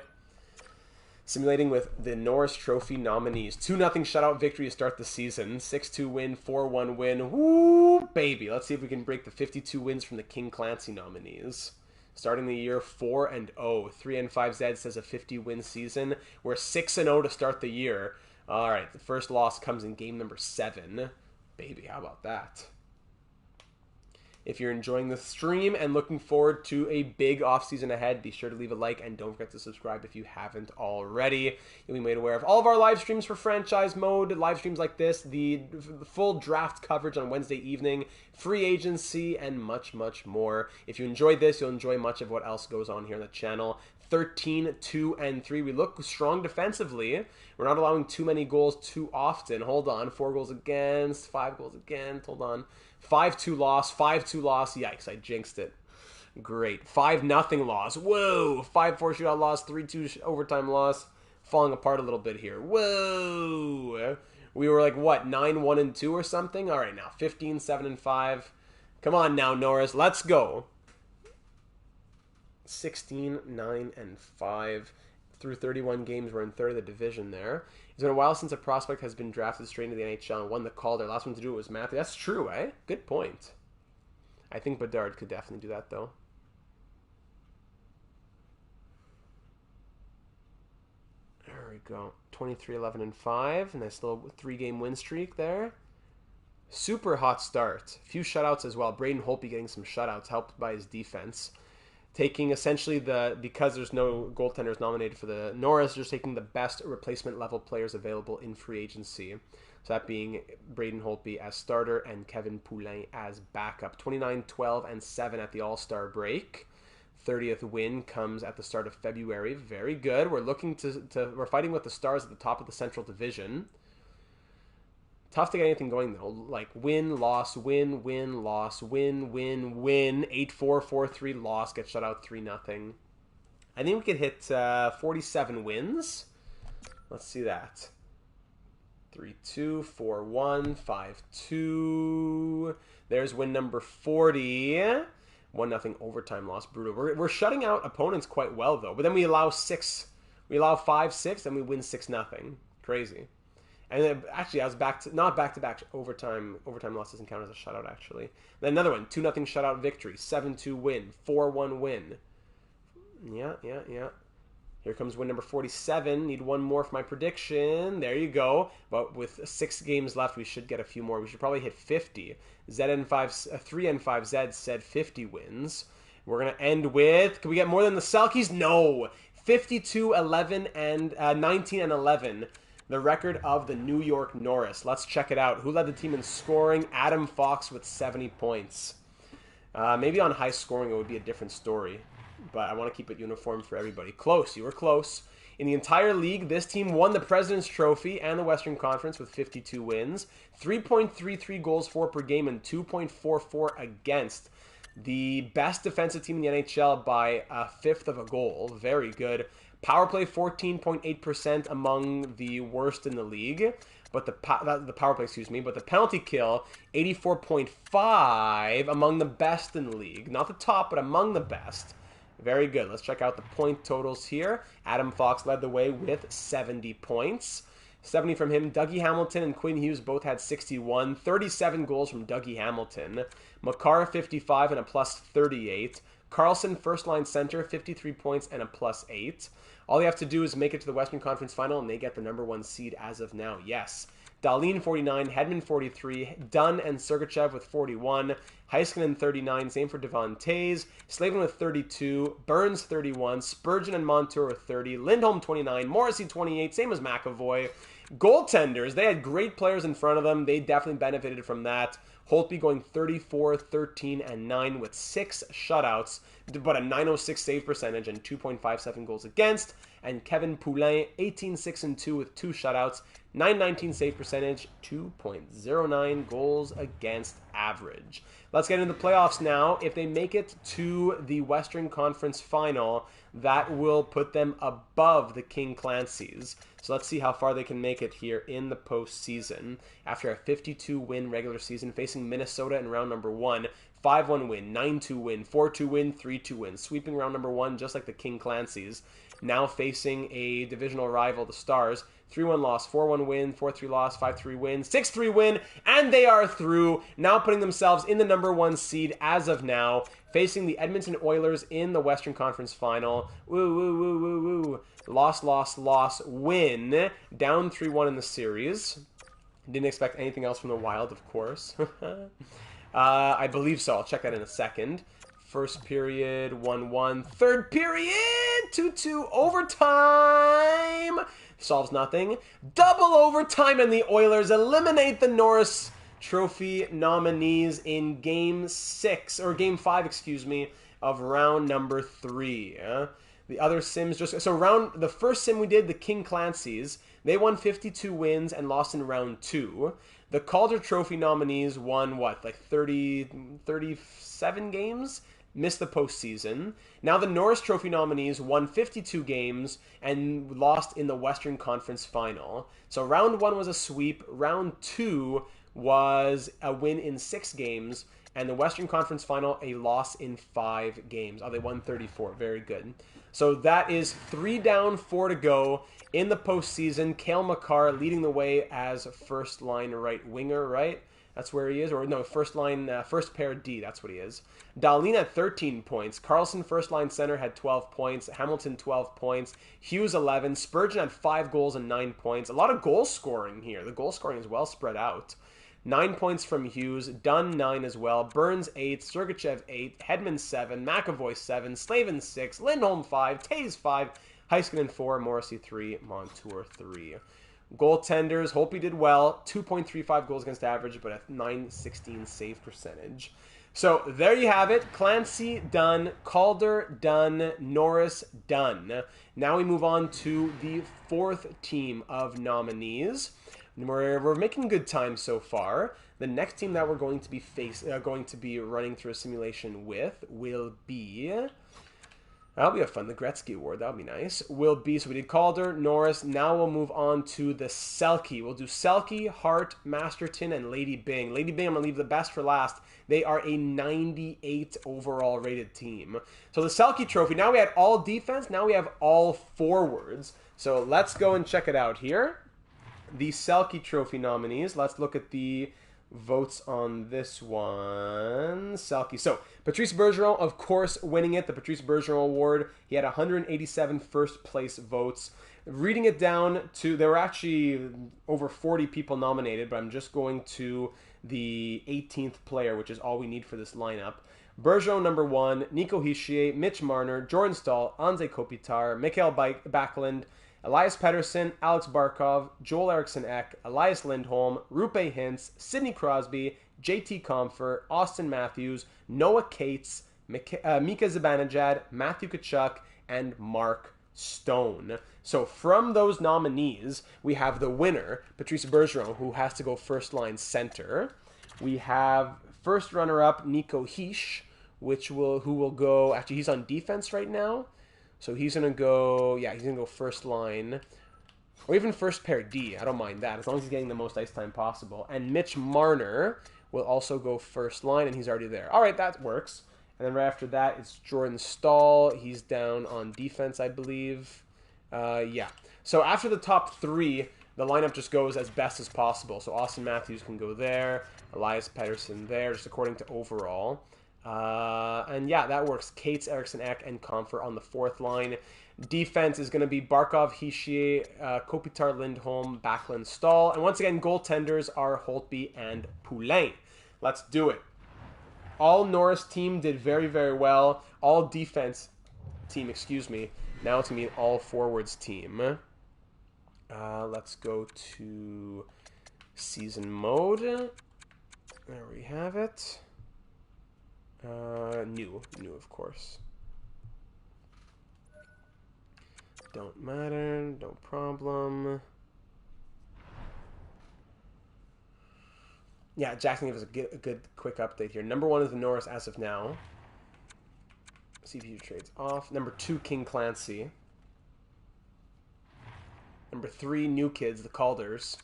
Simulating with the Norris Trophy nominees. 2-0 shutout victory to start the season. 6-2 win, 4-1 win. Woo, baby. Let's see if we can break the 52 wins from the King Clancy nominees. Starting the year 4-0. 3N5Z says a 50-win season. We're 6-0 to start the year. All right, the first loss comes in game number 7. Baby, how about that? If you're enjoying the stream and looking forward to a big offseason ahead, be sure to leave a like and don't forget to subscribe if you haven't already. You'll be made aware of all of our live streams for franchise mode, live streams like this, the full draft coverage on Wednesday evening, free agency, and much, much more. If you enjoyed this, you'll enjoy much of what else goes on here on the channel. 13, 2, and 3. We look strong defensively. We're not allowing too many goals too often. Hold on. 4 goals against, 5 goals against. Hold on. 5-2 loss, 5-2 loss. Yikes, I jinxed it. Great. 5-0 loss. Whoa. 5-4 shootout loss, 3-2 overtime loss. Falling apart a little bit here. Whoa. We were like, what, 9-1-2 or something? All right, now 15-7-5. Come on now, Norris. Let's go. 16-9-5 through 31 games. We're in third of the division there. It's been a while since a prospect has been drafted straight into the NHL and won the Calder. Last one to do it was Matthew. That's true, eh? Good point. I think Bedard could definitely do that, though. There we go. 23, 11, and 5. Nice little 3-game win streak there. Super hot start. A few shutouts as well. Braden Holtby getting some shutouts, helped by his defense. Taking essentially because there's no goaltenders nominated for the Norris, just taking the best replacement level players available in free agency. So that being Braden Holtby as starter and Kevin Poulin as backup. 29, 12, and 7 at the All-Star break. 30th win comes at the start of February. Very good. We're looking we're fighting with the Stars at the top of the Central Division. Tough to get anything going, though. Like, win, loss, win, win, loss, win, win, win. 8-4, 4-3, loss. Get shut out 3-0. I think we could hit 47 wins. Let's see that. 3-2, 4-1, 5-2. There's win number 40. 1-0 overtime loss. Brutal. We're shutting out opponents quite well, though. But then we allow 6. We allow 5-6, then we win 6-0. Crazy. And then, actually, I was not back-to-back overtime. Overtime loss doesn't count as a shutout, actually. Then another one, 2-0 shutout victory, 7-2 win, 4-1 win. Yeah. Here comes win number 47. Need one more for my prediction. There you go. But with 6 games left, we should get a few more. We should probably hit 50. 3N5 Zed said 50 wins. We're going to end with, can we get more than the Selkies? No. 52, 11, and 19 and 11. The record of the New York Norris. Let's check it out. Who led the team in scoring? Adam Fox with 70 points. Maybe on high scoring it would be a different story. But I want to keep it uniform for everybody. Close. You were close. In the entire league, this team won the President's Trophy and the Western Conference with 52 wins. 3.33 goals for per game and 2.44 against. The best defensive team in the NHL by a fifth of a goal. Very good. Power play 14.8% among the worst in the league, but the power play, but the penalty kill 84.5 among the best in the league. Not the top, but among the best. Very good. Let's check out the point totals here. Adam Fox led the way with 70 points. 70 from him. Dougie Hamilton and Quinn Hughes both had 61. 37 goals from Dougie Hamilton. Makar 55 and a plus 38. Carlson, first line center, 53 points and a plus 8. All they have to do is make it to the Western Conference Final, and they get the number 1 seed as of now. Yes. Dahlin, 49. Hedman, 43. Dunn and Sergachev with 41. Heiskanen, 39. Same for Devon Tays. Slavin with 32. Burns, 31. Spurgeon and Montour with 30. Lindholm, 29. Morrissey, 28. Same as McAvoy. Goaltenders, they had great players in front of them. They definitely benefited from that. Holtby going 34, 13, and 9 with 6 shutouts, but a .906 save percentage and 2.57 goals against. And Kevin Poulin, 18, 6, and 2 with 2 shutouts, .919 save percentage, 2.09 goals against average. Let's get into the playoffs now. If they make it to the Western Conference Final, that will put them above the King Clancy's. So let's see how far they can make it here in the postseason. After a 52-win regular season, facing Minnesota in round number 1, 5-1 win, 9-2 win, 4-2 win, 3-2 win, sweeping round number 1 just like the King Clancy's. Now facing a divisional rival, the Stars, 3-1 loss, 4-1 win, 4-3 loss, 5-3 win, 6-3 win, and they are through, now putting themselves in the number 1 seed as of now, facing the Edmonton Oilers in the Western Conference Final. Woo, woo, woo, woo, woo. Loss, loss, loss, win. Down 3-1 in the series. Didn't expect anything else from the Wild, of course. I believe so. I'll check that in a second. First period, 1-1. Third period, 2-2. Overtime. Solves nothing. Double overtime, and the Oilers eliminate the Norris Trophy nominees in Game 5, of round number 3. The other sims the first sim we did, the King Clancy's, they won 52 wins and lost in round 2. The Calder Trophy nominees won 37 games? Missed the postseason. Now the Norris Trophy nominees won 52 games and lost in the Western Conference Final. So round 1 was a sweep. Round 2 was a win in 6 games, and the Western Conference Final, a loss in 5 games. Oh, they won 34. Very good. So that is 3 down, 4 to go in the postseason. Cale Makar leading the way as first-line right winger, right? That's where he is. Or no, first-line, first pair D, that's what he is. Dahlin had 13 points. Carlson, first-line center, had 12 points. Hamilton, 12 points. Hughes, 11. Spurgeon had 5 goals and 9 points. A lot of goal scoring here. The goal scoring is well spread out. 9 points from Hughes, Dunn 9 as well, Burns 8, Sergachev 8, Hedman 7, McAvoy 7, Slavin 6, Lindholm 5, Taves 5, Heiskanen 4, Morrissey 3, Montour 3. Goaltenders, Holtby did well, 2.35 goals against average, but a .916 save percentage. So there you have it. Clancy done, Calder done, Norris done. Now we move on to the 4th team of nominees. We're making good time so far. The next team that we're going to be running through a simulation with will be. That'll be fun. The Gretzky Award. That'll be nice. Will be. So we did Calder, Norris. Now we'll move on to the Selke. We'll do Selke, Hart, Masterton, and Lady Byng. Lady Byng, I'm gonna leave the best for last. They are a 98 overall rated team. So the Selke Trophy. Now we had all defense. Now we have all forwards. So let's go and check it out here. The Selke Trophy nominees. Let's look at the votes on this one. Selke. So, Patrice Bergeron, of course, winning it. The Patrice Bergeron Award. He had 187 first place votes. Reading it down to, there were actually over 40 people nominated, but I'm just going to the 18th player, which is all we need for this lineup. Bergeron, number 1. Nico Hischier, Mitch Marner, Jordan Staal, Anze Kopitar, Mikael Backlund, Elias Pettersson, Alex Barkov, Joel Eriksson-Ek, Elias Lindholm, Rupe Hintz, Sidney Crosby, JT Compher, Austin Matthews, Noah Cates, Mika Zibanejad, Matthew Tkachuk, and Mark Stone. So from those nominees, we have the winner, Patrice Bergeron, who has to go first line center. We have first runner-up Nico Hischier, who will go, actually he's on defense right now. So he's going to go, he's going to go first line, or even first pair D. I don't mind that, as long as he's getting the most ice time possible. And Mitch Marner will also go first line, and he's already there. All right, that works. And then right after that, it's Jordan Staal. He's down on defense, I believe. So after the top 3, the lineup just goes as best as possible. So Austin Matthews can go there, Elias Pettersson there, just according to overall. And that works. Cates, Eriksson-Ek, and Compher on the 4th line. Defense is going to be Barkov, Hischier, Kopitar, Lindholm, Backlund, Staal. And once again, goaltenders are Holtby and Poulin. Let's do it. All Norris team did very, very well. All defense team, Now it's going to be an all forwards team. Let's go to season mode. There we have it. New, of course. Don't matter, no problem. Yeah, Jackson gave us a good quick update here. Number 1 is the Norris as of now. CPU trades off. Number 2, King Clancy. Number 3, New Kids, the Calders.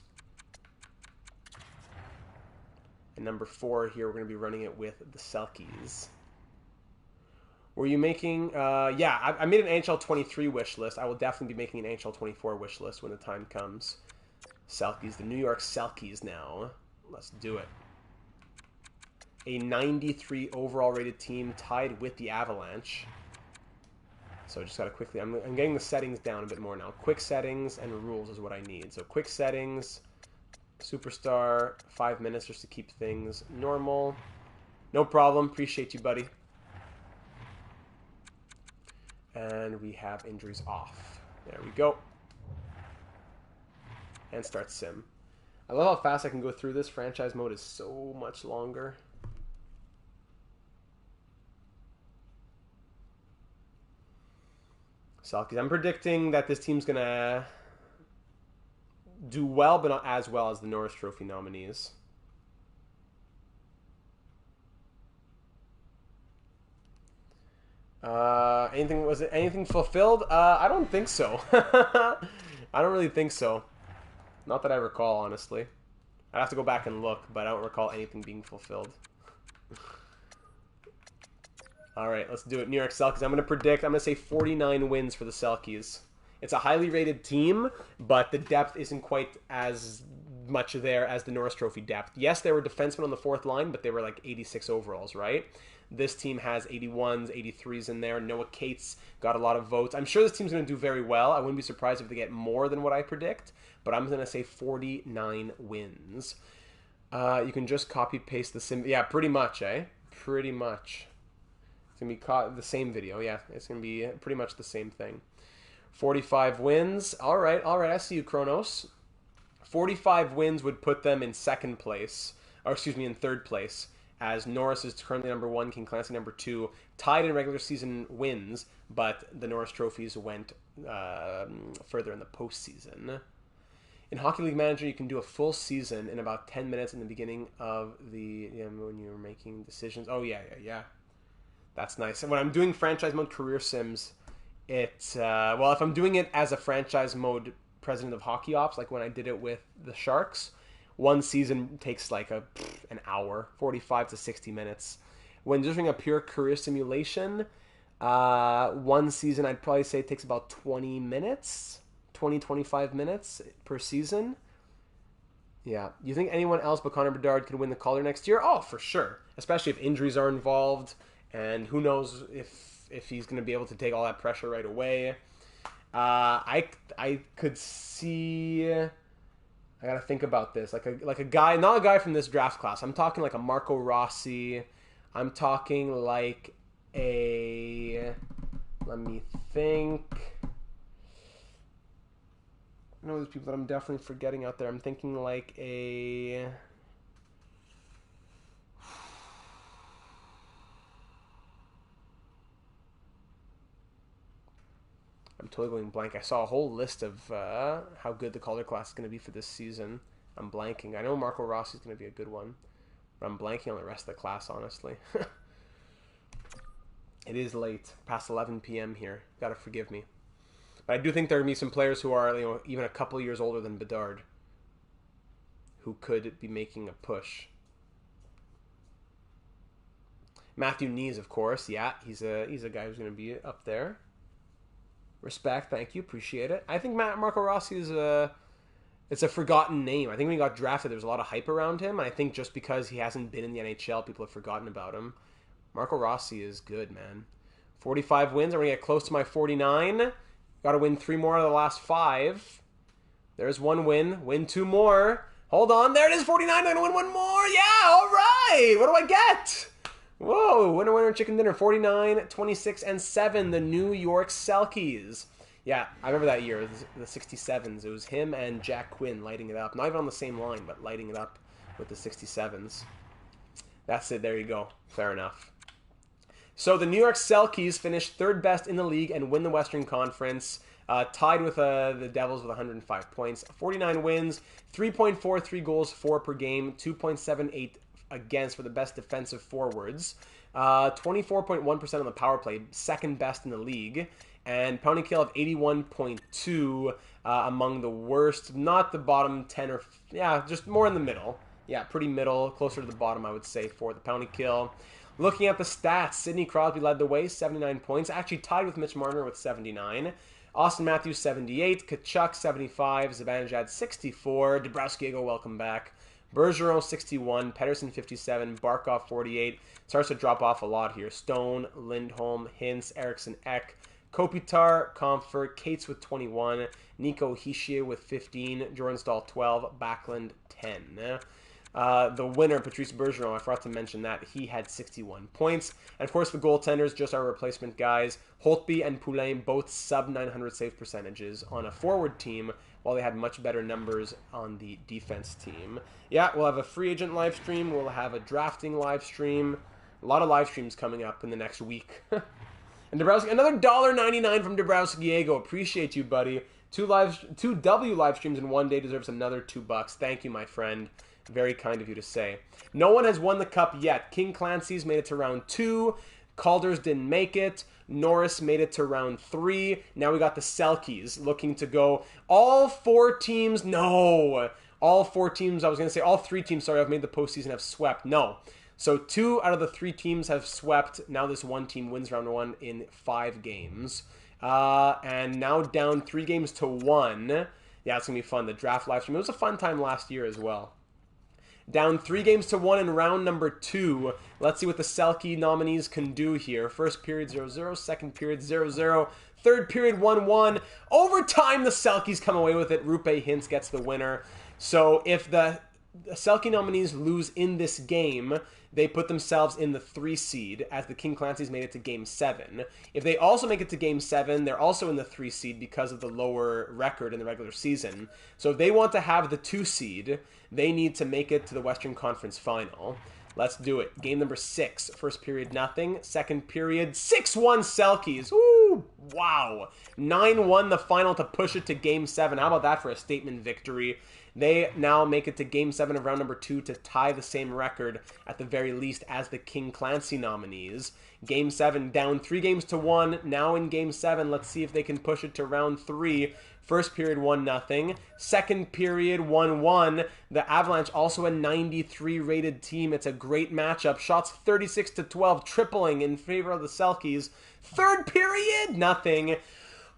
And number 4 here, we're going to be running it with the Selkes. Were you making... I made an NHL 23 wish list. I will definitely be making an NHL 24 wish list when the time comes. Selkes, the New York Selkes now. Let's do it. A 93 overall rated team tied with the Avalanche. So just got to quickly... I'm getting the settings down a bit more now. Quick settings and rules is what I need. So quick settings... Superstar, 5 minutes just to keep things normal. No problem. Appreciate you, buddy. And we have injuries off. There we go. And start sim. I love how fast I can go through this. Franchise mode is so much longer. Selkes. I'm predicting that this team's going to do well, but not as well as the Norris Trophy nominees. Was it anything fulfilled? I don't think so. I don't really think so. Not that I recall, honestly. I'd have to go back and look, but I don't recall anything being fulfilled. All right, let's do it. New York Selkes. I'm going to say 49 wins for the Selkes. It's a highly rated team, but the depth isn't quite as much there as the Norris Trophy depth. Yes, there were defensemen on the fourth line, but they were like 86 overalls, right? This team has 81s, 83s in there. Noah Cates got a lot of votes. I'm sure this team's going to do very well. I wouldn't be surprised if they get more than what I predict, but I'm going to say 49 wins. You can just copy-paste the sim. Yeah, pretty much, eh? Pretty much. It's going to be the same video. Yeah, it's going to be pretty much the same thing. 45 wins. All right. I see you, Kronos. 45 wins would put them in second place. Or, excuse me, in third place. As Norris is currently number 1, King Clancy number 2. Tied in regular season wins, but the Norris trophies went further in the postseason. In Hockey League Manager, you can do a full season in about 10 minutes in the beginning of when you're making decisions. Oh, yeah. That's nice. And when I'm doing franchise mode career sims, it's, well, if I'm doing it as a franchise mode president of hockey ops, like when I did it with the Sharks, one season takes like an hour, 45 to 60 minutes. When doing a pure career simulation, one season I'd probably say it takes about 20 minutes. 20-25 minutes per season. Yeah. You think anyone else but Connor Bedard could win the Calder next year? Oh, for sure. Especially if injuries are involved. And who knows if he's going to be able to take all that pressure right away. I could see... I got to think about this. Like a guy... Not a guy from this draft class. I'm talking like a Marco Rossi. I'm talking like a... Let me think... I know there's people that I'm definitely forgetting out there. I'm thinking like a... I'm totally going blank. I saw a whole list of how good the Calder class is going to be for this season. I'm blanking. I know Marco Rossi is going to be a good one, but I'm blanking on the rest of the class, honestly. It is late, past 11 p.m. here. Gotta forgive me. But I do think there are going to be some players who are, even a couple years older than Bedard who could be making a push. Matthew Knees, of course. Yeah, he's a guy who's going to be up there. Respect, thank you, appreciate it. I think Marco Rossi is it's a forgotten name. I think when he got drafted, there was a lot of hype around him, and I think just because he hasn't been in the NHL, people have forgotten about him. Marco Rossi is good, man. 45 wins. I'm going to get close to my 49. Got to win 3 more out of the last 5. There's 1 win. Win 2 more. Hold on. There it is, 49. I'm going to win 1 more. Yeah, all right. What do I get? Whoa, winner, chicken dinner. 49, 26, and 7. The New York Selkes. Yeah, I remember that year, the 67s. It was him and Jack Quinn lighting it up. Not even on the same line, but lighting it up with the 67s. That's it. There you go. Fair enough. So the New York Selkes finished 3rd best in the league and win the Western Conference, tied with the Devils with 105 points, 49 wins, 3.43 goals for per game, 2.78 against for the best defensive forwards, 24.1% on the power play, 2nd best in the league, and pounding kill of 81.2 among the worst, not the bottom 10 or just more in the middle. Yeah, pretty middle, closer to the bottom, I would say, for the pounding kill. Looking at the stats, Sidney Crosby led the way, 79 points. Actually tied with Mitch Marner with 79. Austin Matthews, 78. Kachuk, 75. Zibanejad, 64. Dabrowski, welcome back. Bergeron, 61. Pedersen, 57. Barkov, 48. Starts to drop off a lot here. Stone, Lindholm, Hintz, Eriksson, Ek. Kopitar, Comfort, Cates with 21. Nico Hischier with 15. Jordan Stahl, 12. Backlund, 10. The winner, Patrice Bergeron, I forgot to mention that. He had 61 points. And of course, the goaltenders, just our replacement guys. Holtby and Poulain, both sub-900 save percentages on a forward team, while they had much better numbers on the defense team. Yeah, we'll have a free agent live stream. We'll have a drafting live stream. A lot of live streams coming up in the next week. And Dabrowski, another $1.99 from Dabrowski. Appreciate you, buddy. 2 W live streams in one day deserves another $2. Thank you, my friend. Very kind of you to say. No one has won the cup yet. King Clancy's made it to round 2. Calder's didn't make it. Norris made it to round 3. Now we got the Selkes looking to go. All 4 teams, no. all 4 teams, I was going to say all 3 teams, sorry, have made the postseason have swept. No. So 2 out of the 3 teams have swept. Now this one team wins round 1 in 5 games. And now down 3 games to 1. Yeah, it's going to be fun. The draft live stream. It was a fun time last year as well. Down 3 games to 1 in round number 2. Let's see what the Selke nominees can do here. First period 0-0, second period 0-0, third period 1-1. Overtime, the Selkes come away with it. Rupe Hintz gets the winner. So if the Selke nominees lose in this game, they put themselves in the 3 seed as the King Clancy's made it to Game 7. If they also make it to Game 7, they're also in the 3 seed because of the lower record in the regular season. So if they want to have the 2 seed, they need to make it to the Western Conference Final. Let's do it. Game number 6. First period, nothing. Second period, 6-1 Selkes. Ooh, wow. 9-1 the final to push it to Game 7. How about that for a statement victory? They now make it to Game 7 of round number 2 to tie the same record, at the very least, as the King Clancy nominees. Game 7 down 3 games to 1. Now in Game 7, let's see if they can push it to round 3. First period 1-0. Second period 1-1. The Avalanche also a 93 rated team. It's a great matchup. Shots 36-12, tripling in favor of the Selkes. Third period, nothing.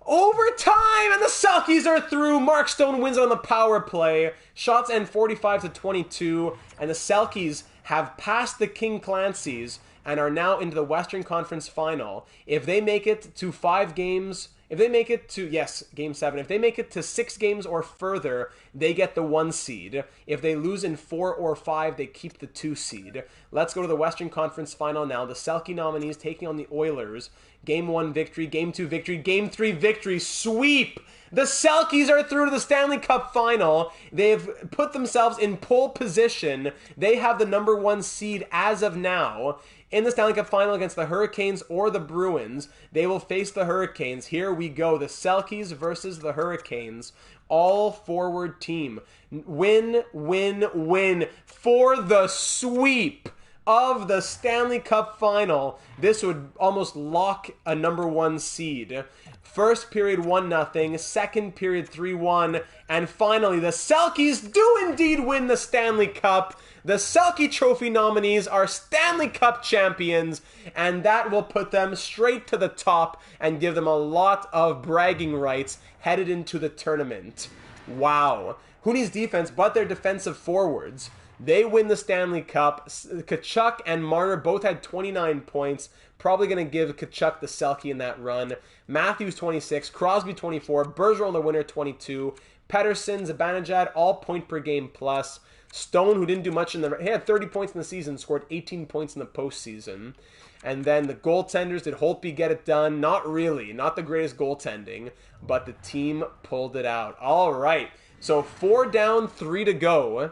Overtime, and the Selkes are through. Mark Stone wins on the power play. Shots end 45-22, and the Selkes have passed the King Clancys and are now into the Western Conference Final. If they make it to 5 games, if they make it to, yes, Game 7, if they make it to 6 games or further, they get the 1 seed. If they lose in 4 or 5, they keep the 2 seed. Let's go to the Western Conference Final now. The Selke nominees taking on the Oilers. Game 1 victory, Game 2 victory, Game 3 victory, sweep! The Selkes are through to the Stanley Cup Final. They've put themselves in pole position. They have the number 1 seed as of now. In the Stanley Cup Final against the Hurricanes or the Bruins, they will face the Hurricanes. Here we go. The Selkes versus the Hurricanes. All forward team. Win, win, win for the sweep of the Stanley Cup Final. This would almost lock a number 1 seed. First period 1-0, second period 3-1, and finally the Selkes do indeed win the Stanley Cup. The Selke Trophy nominees are Stanley Cup champions, and that will put them straight to the top and give them a lot of bragging rights headed into the tournament. Wow. Who needs defense but their defensive forwards? They win the Stanley Cup. Tkachuk and Marner both had 29 points. Probably going to give Tkachuk the Selke in that run. Matthews 26, Crosby 24, Bergeron the winner 22, Pettersson, Zibanejad all point per game plus. Stone, who didn't do much he had 30 points in the season, scored 18 points in the postseason. And then the goaltenders, did Holtby get it done? Not really. Not the greatest goaltending, but the team pulled it out. All right. So 4 down, 3 to go.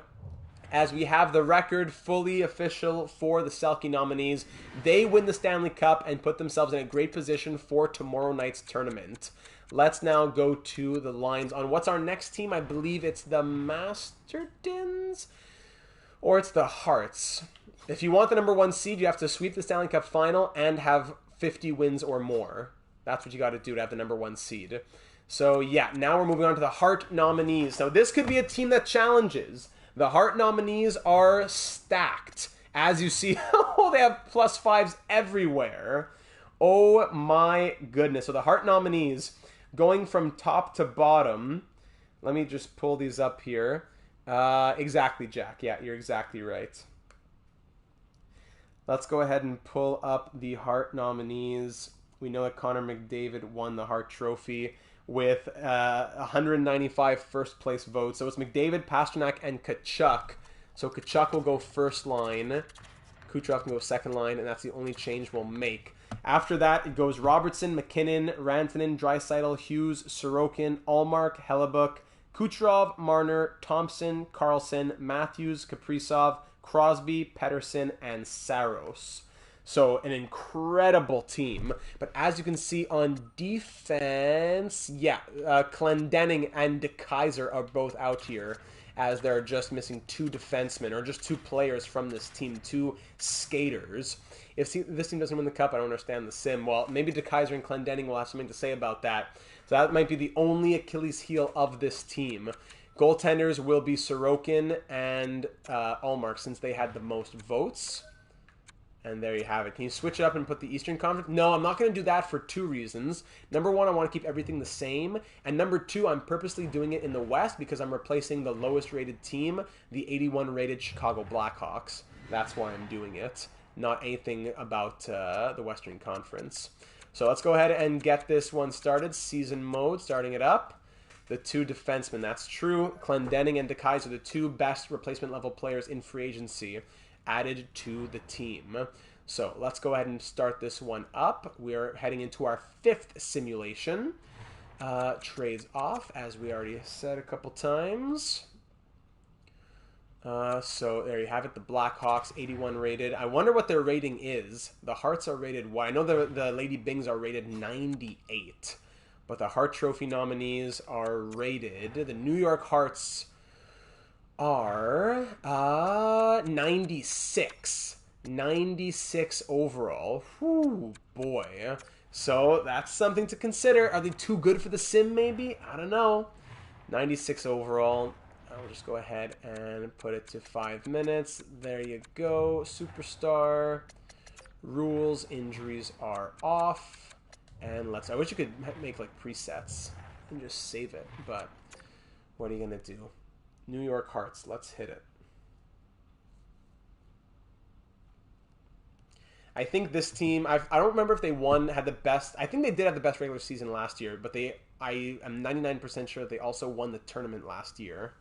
As we have the record fully official for the Selke nominees. They win the Stanley Cup and put themselves in a great position for tomorrow night's tournament. Let's now go to the lines on what's our next team. I believe it's the Mastertons or it's the Harts. If you want the number 1 seed, you have to sweep the Stanley Cup Final and have 50 wins or more. That's what you got to do to have the number 1 seed. So yeah, now we're moving on to the Hart nominees. So this could be a team that challenges. The Hart nominees are stacked. As you see, they have +5s everywhere. Oh my goodness. So the Hart nominees, going from top to bottom. Let me just pull these up here. Exactly, Jack. Yeah, you're exactly right. Let's go ahead and pull up the Hart nominees. We know that Connor McDavid won the Hart Trophy with 195 first place votes. So it's McDavid, Pasternak, and Tkachuk. So Tkachuk will go first line. Kucherov can go second line, and that's the only change we'll make. After that, it goes Robertson, McKinnon, Rantanen, Draisaitl, Hughes, Sorokin, Allmark, Hellebuck, Kucherov, Marner, Thompson, Carlson, Matthews, Kaprizov, Crosby, Pettersson, and Saros. So an incredible team. But as you can see on defense, Clendening and DeKeyser are both out here, as they're just missing 2 defensemen, or just 2 players from this team, 2 skaters. If this team doesn't win the cup, I don't understand the sim. Well, maybe DeKeyser and Clendening will have something to say about that. So that might be the only Achilles heel of this team. Goaltenders will be Sorokin and Ullmark since they had the most votes. And there you have it. Can you switch it up and put the Eastern Conference? No, I'm not going to do that for two reasons. Number one, I want to keep everything the same. And number two, I'm purposely doing it in the West because I'm replacing the lowest rated team, the 81 rated Chicago Blackhawks. That's why I'm doing it. Not anything about the Western Conference. So let's go ahead and get this one started. Season mode, starting it up. The two defensemen, that's true. Clendening and DeKaiser, the two best replacement level players in free agency, added to the team. So let's go ahead and start this one up. We're heading into our fifth simulation. Trades off, as we already said a couple times. So there you have it. The Blackhawks, 81 rated. I wonder what their rating is. The Harts are rated, I know the Lady Byngs are rated 98. But the Hart Trophy nominees are rated. The New York Hearts are 96. 96 overall. Whew, boy. So that's something to consider. Are they too good for the sim, maybe? I don't know. 96 overall. I'll just go ahead and put it to 5 minutes. There you go. Superstar. Rules. Injuries are off. And I wish you could make like presets and just save it. But what are you going to do? New York Hearts. Let's hit it. I think this team, I don't remember if they had the best. I think they did have the best regular season last year. But I am 99% sure that they also won the tournament last year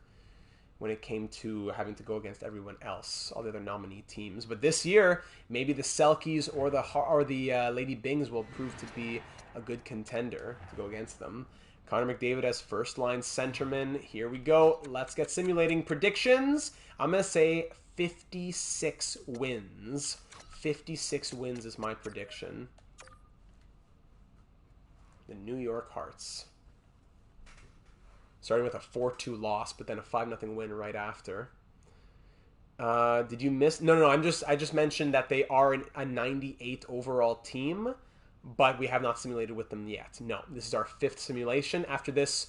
when it came to having to go against everyone else, all the other nominee teams. But this year, maybe the Selkes or the Lady Byngs will prove to be a good contender to go against them. Connor McDavid as first-line centerman. Here we go. Let's get simulating predictions. I'm going to say 56 wins. 56 wins is my prediction. The New York Hearts. Starting with a 4-2 loss, but then a 5-0 win right after. Did you miss? No. I just mentioned that they are a 98 overall team, but we have not simulated with them yet. No, this is our fifth simulation. After this,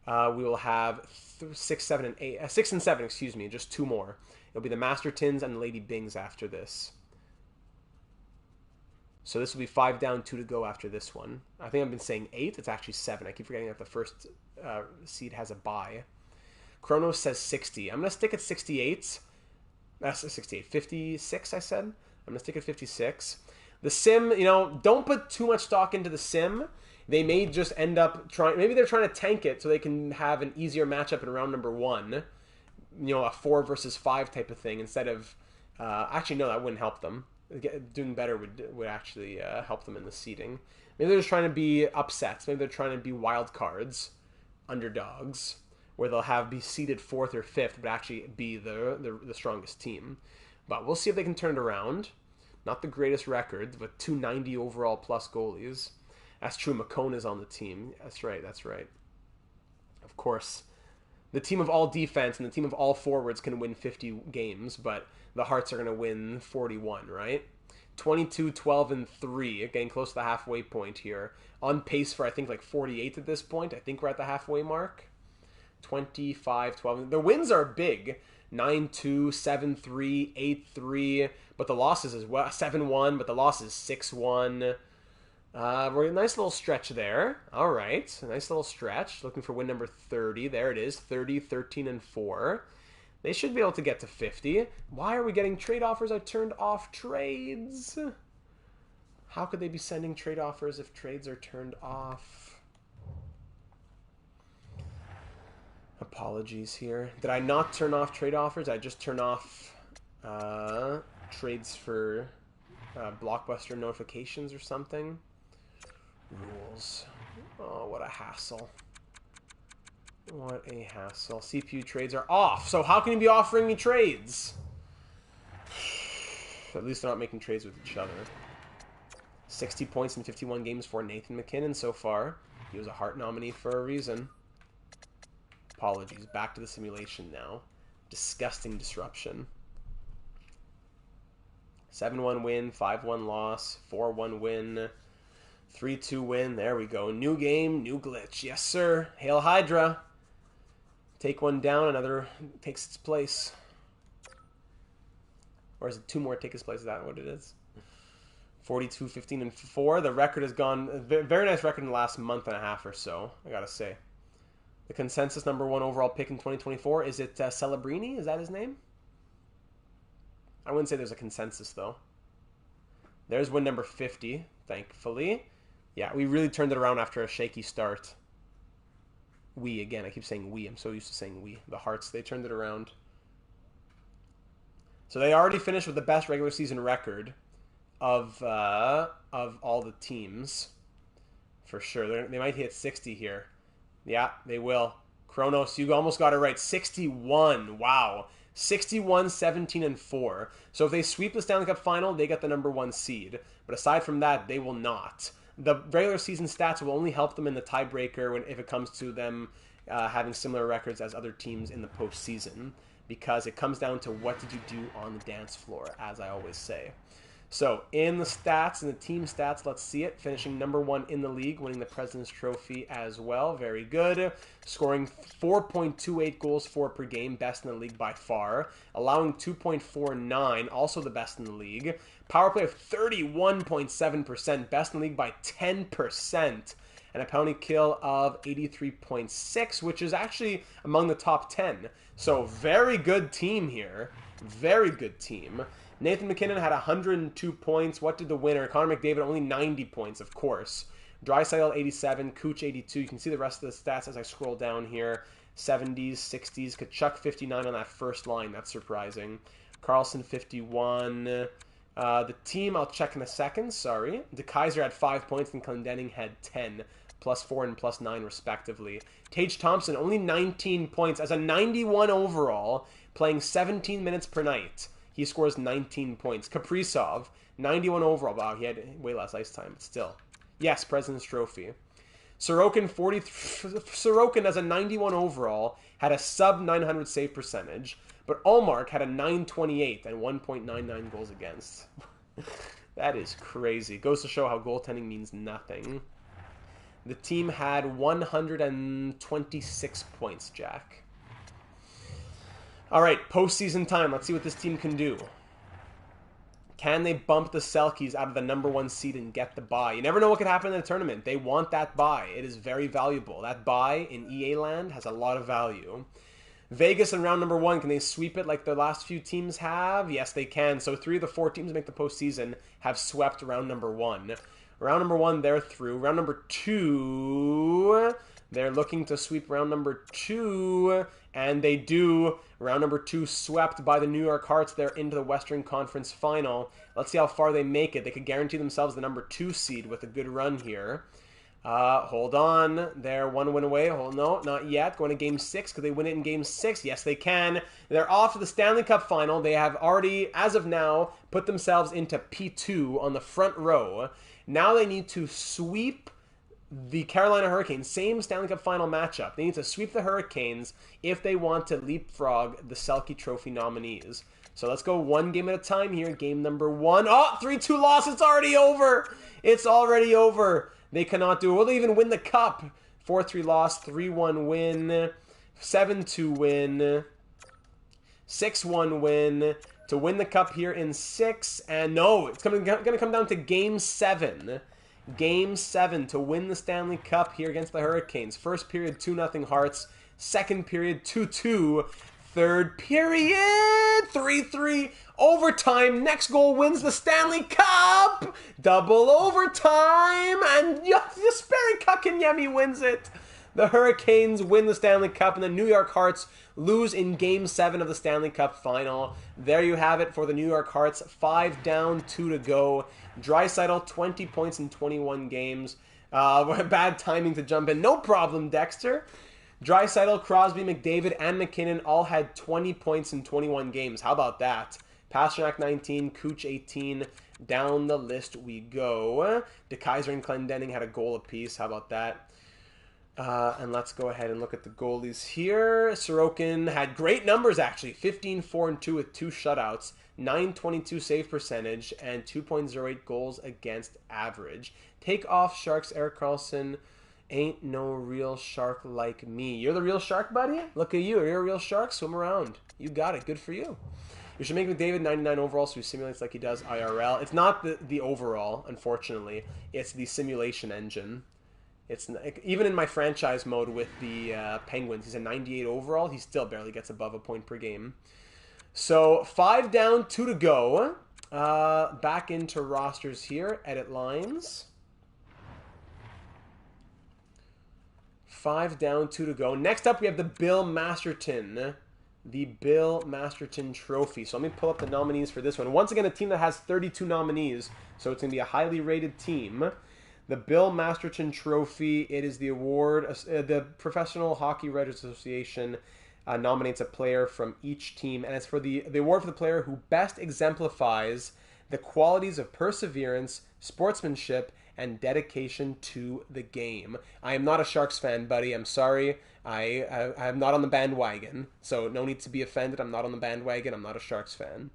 we will have 6 and 7. Excuse me, just two more. It'll be the Mastertons and the Lady Byngs after this. So this will be 5 down, 2 to go after this one. I think I've been saying 8. It's actually 7. I keep forgetting that the first seed has a bye. Kronos says 60. I'm going to stick at 68. That's 68. 56, I said. I'm going to stick at 56. The sim, don't put too much stock into the sim. They may just end up maybe they're trying to tank it so they can have an easier matchup in round number 1. A 4 versus 5 type of thing instead of... actually, no, that wouldn't help them. Doing better would actually help them in the seeding. Maybe they're just trying to be upsets. Maybe they're trying to be wild cards, underdogs, where they'll be seeded 4th or 5th, but actually be the strongest team. But we'll see if they can turn it around. Not the greatest record, but 290 overall plus goalies. That's true. McCone is on the team. That's right. Of course, the team of all defense and the team of all forwards can win 50 games, but the Hearts are going to win 41, right? 22, 12, and 3, getting close to the halfway point here. On pace for, I think, like 48 at this point. I think we're at the halfway mark. 25, 12. The wins are big. 9-2, 7-3, 8-3, but the losses as well. 7-1, but the losses 6-1. We're in a nice little stretch there. All right, a nice little stretch. Looking for win number 30. There it is, 30, 13, and 4. They should be able to get to 50. Why are we getting trade offers? I turned off trades. How could they be sending trade offers if trades are turned off? Apologies here. Did I not turn off trade offers? I just turn off trades for blockbuster notifications or something. Rules. Oh, what a hassle. What a hassle. CPU trades are off. So how can you be offering me trades? At least they're not making trades with each other. 60 points in 51 games for Nathan MacKinnon so far. He was a Hart nominee for a reason. Apologies. Back to the simulation now. Disgusting disruption. 7-1 win, 5-1 loss, 4-1 win, 3-2 win. There we go. New game, new glitch. Yes, sir. Hail Hydra. Take one down, another takes its place. Or is it two more take its place? Is that what it is? 42, 15, and 4. The record has gone... Very nice record in the last month and a half or so, I gotta say. The consensus #1 overall pick in 2024. Is it Celebrini? Is that his name? I wouldn't say there's a consensus, though. There's win number 50, thankfully. Yeah, we really turned it around after a shaky start. We, again, I keep saying we. I'm so used to saying we. The Harts, they turned it around. So they already finished with the best regular season record of all the teams. For sure. They might hit 60 here. Yeah, they will. Kronos, you almost got it right. 61. Wow. 61, 17, and 4. So if they sweep the Stanley Cup final, they get the #1 seed. But aside from that, they will not. The regular season stats will only help them in the tiebreaker if it comes to them having similar records as other teams in the postseason, because it comes down to what did you do on the dance floor, as I always say. So in the stats, in the team stats, let's see it. Finishing #1 in the league, winning the President's Trophy as well. Very good. Scoring 4.28 goals for per game, best in the league by far. Allowing 2.49, also the best in the league. Power play of 31.7%, best in the league by 10%. And a penalty kill of 83.6, which is actually among the top 10. So very good team here. Very good team. Nathan MacKinnon had 102 points. What did the winner? Connor McDavid, only 90 points, of course. Draisaitl, 87. Cooch, 82. You can see the rest of the stats as I scroll down here. 70s, 60s. Kachuk, 59 on that first line. That's surprising. Carlson, 51. The team, I'll check in a second. Sorry. DeKaiser had 5 points and Clendening had 10. +4 and +9, respectively. Tage Thompson, only 19 points as a 91 overall, playing 17 minutes per night. He scores 19 points. Kaprizov, 91 overall. Wow, he had way less ice time, but still. Yes, President's Trophy. Sorokin, Sorokin as a 91 overall, had a sub-900 save percentage, but Ullmark had a 928 and 1.99 goals against. That is crazy. Goes to show how goaltending means nothing. The team had 126 points, Jack. All right, postseason time. Let's see what this team can do. Can they bump the Selkes out of the #1 seed and get the bye? You never know what could happen in the tournament. They want that bye. It is very valuable. That bye in EA land has a lot of value. Vegas in round #1, can they sweep it like the last few teams have? Yes, they can. So 3 of the 4 teams that make the postseason have swept round #1. Round #1, they're through. Round #2, they're looking to sweep round #2, and they do. Round #2 swept by the New York Harts. They're into the Western Conference Final. Let's see how far they make it. They could guarantee themselves the #2 seed with a good run here. Hold on. They're 1 win away. No, not yet. Going to Game 6. Could they win it in Game 6? Yes, they can. They're off to the Stanley Cup Final. They have already, as of now, put themselves into P2 on the front row. Now they need to sweep the Carolina Hurricanes. Same Stanley Cup Final matchup. They need to sweep the Hurricanes if they want to leapfrog the Selke Trophy nominees. So let's go one game at a time here. Game #1. Oh, 3-2 loss. It's already over. It's already over. They cannot do it. Will they even win the cup? 4-3 loss, 3-1 win, 7-2 win, 6-1 win. To win the cup here in 6. And no, it's going to come down to Game 7. Game 7 to win the Stanley Cup here against the Hurricanes. First period, 2-0 Hearts. Second period, 2-2. Third period, 3-3. Overtime. Next goal wins the Stanley Cup. Double overtime. And Jesperi Kotkaniemi wins it. The Hurricanes win the Stanley Cup, and the New York Hearts lose in Game 7 of the Stanley Cup Final. There you have it for the New York Hearts. 5 down, 2 to go. Draisaitl, 20 points in 21 games. Bad timing to jump in. No problem, Dexter. Draisaitl, Crosby, McDavid, and McKinnon all had 20 points in 21 games. How about that? Pasternak, 19. Cooch, 18. Down the list we go. DeKaiser and Clendening had a goal apiece. How about that? And let's go ahead and look at the goalies here. Sorokin had great numbers, actually. 15-4-2 with 2 shutouts, 922 save percentage, and 2.08 goals against average. Take off Sharks, Erik Karlsson. Ain't no real shark like me. You're the real shark, buddy? Look at you. You're a real shark. Swim around. You got it. Good for you. You should make McDavid 99 overall so he simulates like he does IRL. It's not the overall, unfortunately. It's the simulation engine. It's even in my franchise mode with the Penguins, he's a 98 overall. He still barely gets above a point per game. So 5 down, 2 to go. Back into rosters here. Edit lines. 5 down, 2 to go. Next up, we have the Bill Masterton. The Bill Masterton Trophy. So let me pull up the nominees for this one. Once again, a team that has 32 nominees, so it's going to be a highly rated team. The Bill Masterton Trophy, it is the award, the Professional Hockey Writers Association nominates a player from each team, and it's for the award for the player who best exemplifies the qualities of perseverance, sportsmanship, and dedication to the game. I am not a Sharks fan, buddy. I'm sorry. I'm not on the bandwagon, so no need to be offended. I'm not on the bandwagon. I'm not a Sharks fan.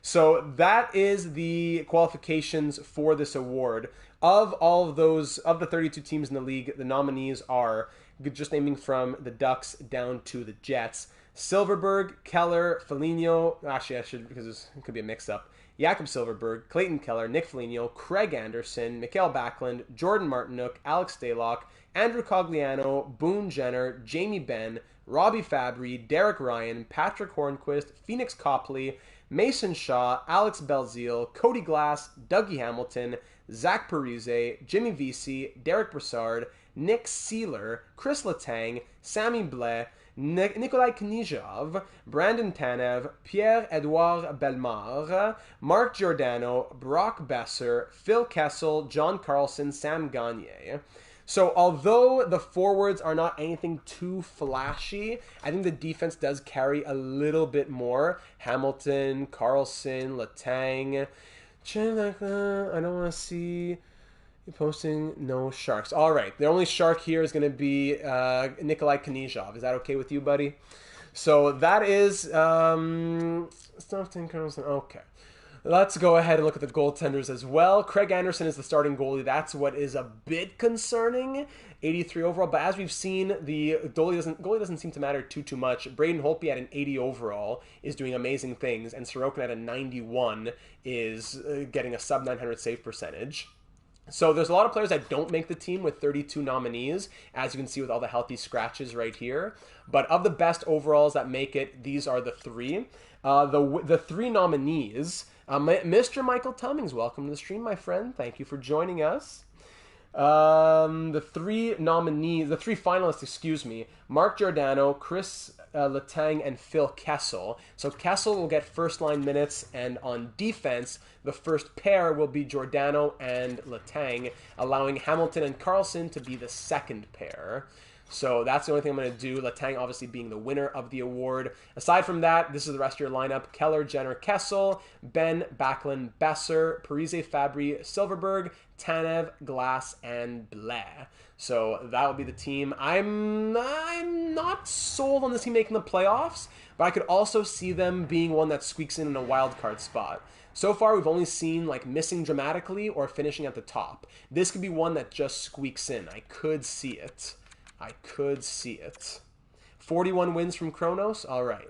So that is the qualifications for this award. Of all of those, of the 32 teams in the league, the nominees are, just naming from the Ducks down to the Jets, Silverberg, Keller, Foligno, actually I should, because it could be a mix-up, Jakob Silverberg, Clayton Keller, Nick Foligno, Craig Anderson, Mikael Backlund, Jordan Martinook, Alex Stalock, Andrew Cogliano, Boone Jenner, Jamie Benn, Robbie Fabry, Derek Ryan, Patrick Hornquist, Phoenix Copley, Mason Shaw, Alex Belzile, Cody Glass, Dougie Hamilton, Zach Parise, Jimmy Vesey, Derek Brassard, Nick Seeler, Chris Letang, Sammy Blais, Nikolai Knizhov, Brandon Tanev, Pierre-Edouard Bellemare, Mark Giordano, Brock Besser, Phil Kessel, John Carlson, Sam Gagner. So although the forwards are not anything too flashy, I think the defense does carry a little bit more. Hamilton, Carlson, Letang. I don't want to see you posting no Sharks. All right, the only Shark here is going to be Nikolai Knizhov. Is that okay with you, buddy? So that is Stuffton, Carlson. Okay. Let's go ahead and look at the goaltenders as well. Craig Anderson is the starting goalie. That's what is a bit concerning. 83 overall, but as we've seen, the goalie doesn't seem to matter too much. Braden Holtby at an 80 overall is doing amazing things, and Sorokin at a 91 is getting a sub 900 save percentage. So there's a lot of players that don't make the team with 32 nominees, as you can see with all the healthy scratches right here. But of the best overalls that make it, these are the three. The three nominees. Mr. Michael Tummings, welcome to the stream, my friend. Thank you for joining us. The three finalists, Mark Giordano, Chris Letang, and Phil Kessel. So Kessel will get first line minutes, and on defense, the first pair will be Giordano and Letang, allowing Hamilton and Carlson to be the second pair. So that's the only thing I'm going to do. Letang obviously being the winner of the award. Aside from that, this is the rest of your lineup. Keller, Jenner, Kessel, Ben, Backlund, Besser, Parise, Fabry, Silverberg, Tanev, Glass, and Blais. So that will be the team. I'm not sold on this team making the playoffs, but I could also see them being one that squeaks in a wild card spot. So far, we've only seen like missing dramatically or finishing at the top. This could be one that just squeaks in. I could see it. 41 wins from Kronos. All right.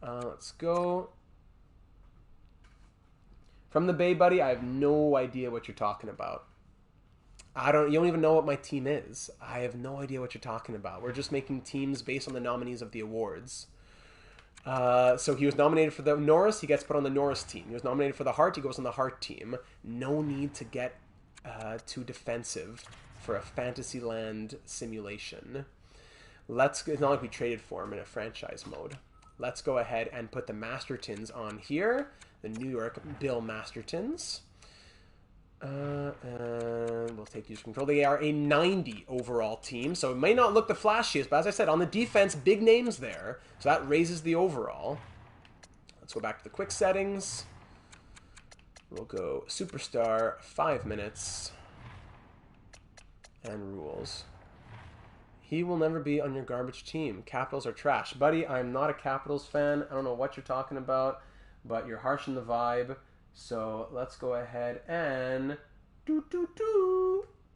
Let's go. From the Bay, buddy, I have no idea what you're talking about. You don't even know what my team is. I have no idea what you're talking about. We're just making teams based on the nominees of the awards. So he was nominated for the Norris. He gets put on the Norris team. He was nominated for the Hart. He goes on the Hart team. No need to get too defensive for a Fantasyland simulation. It's not like we traded for him in a franchise mode. Let's go ahead and put the Mastertons on here. The New York Bill Mastertons. And we'll take user control. They are a 90 overall team, so it may not look the flashiest, but as I said, on the defense, big names there. So that raises the overall. Let's go back to the quick settings. We'll go Superstar, 5 minutes. And rules. He will never be on your garbage team. Capitals are trash. Buddy, I'm not a Capitals fan. I don't know what you're talking about, but you're harshing the vibe. So let's go ahead and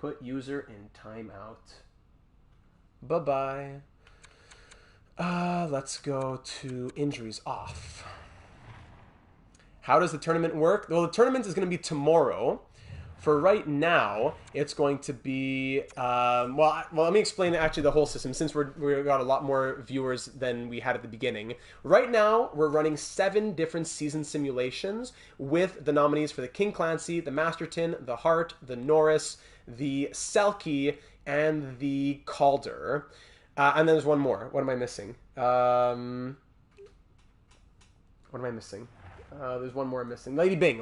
Put user in timeout. Bye-bye. Let's go to injuries off. How does the tournament work? Well, the tournament is going to be tomorrow. For right now, it's going to be... well, let me explain actually the whole system, since we got a lot more viewers than we had at the beginning. Right now, we're running 7 different season simulations with the nominees for the King Clancy, the Masterton, the Hart, the Norris, the Selke, and the Calder. And then there's one more. What am I missing? What am I missing? There's one more I'm missing. Lady Byng.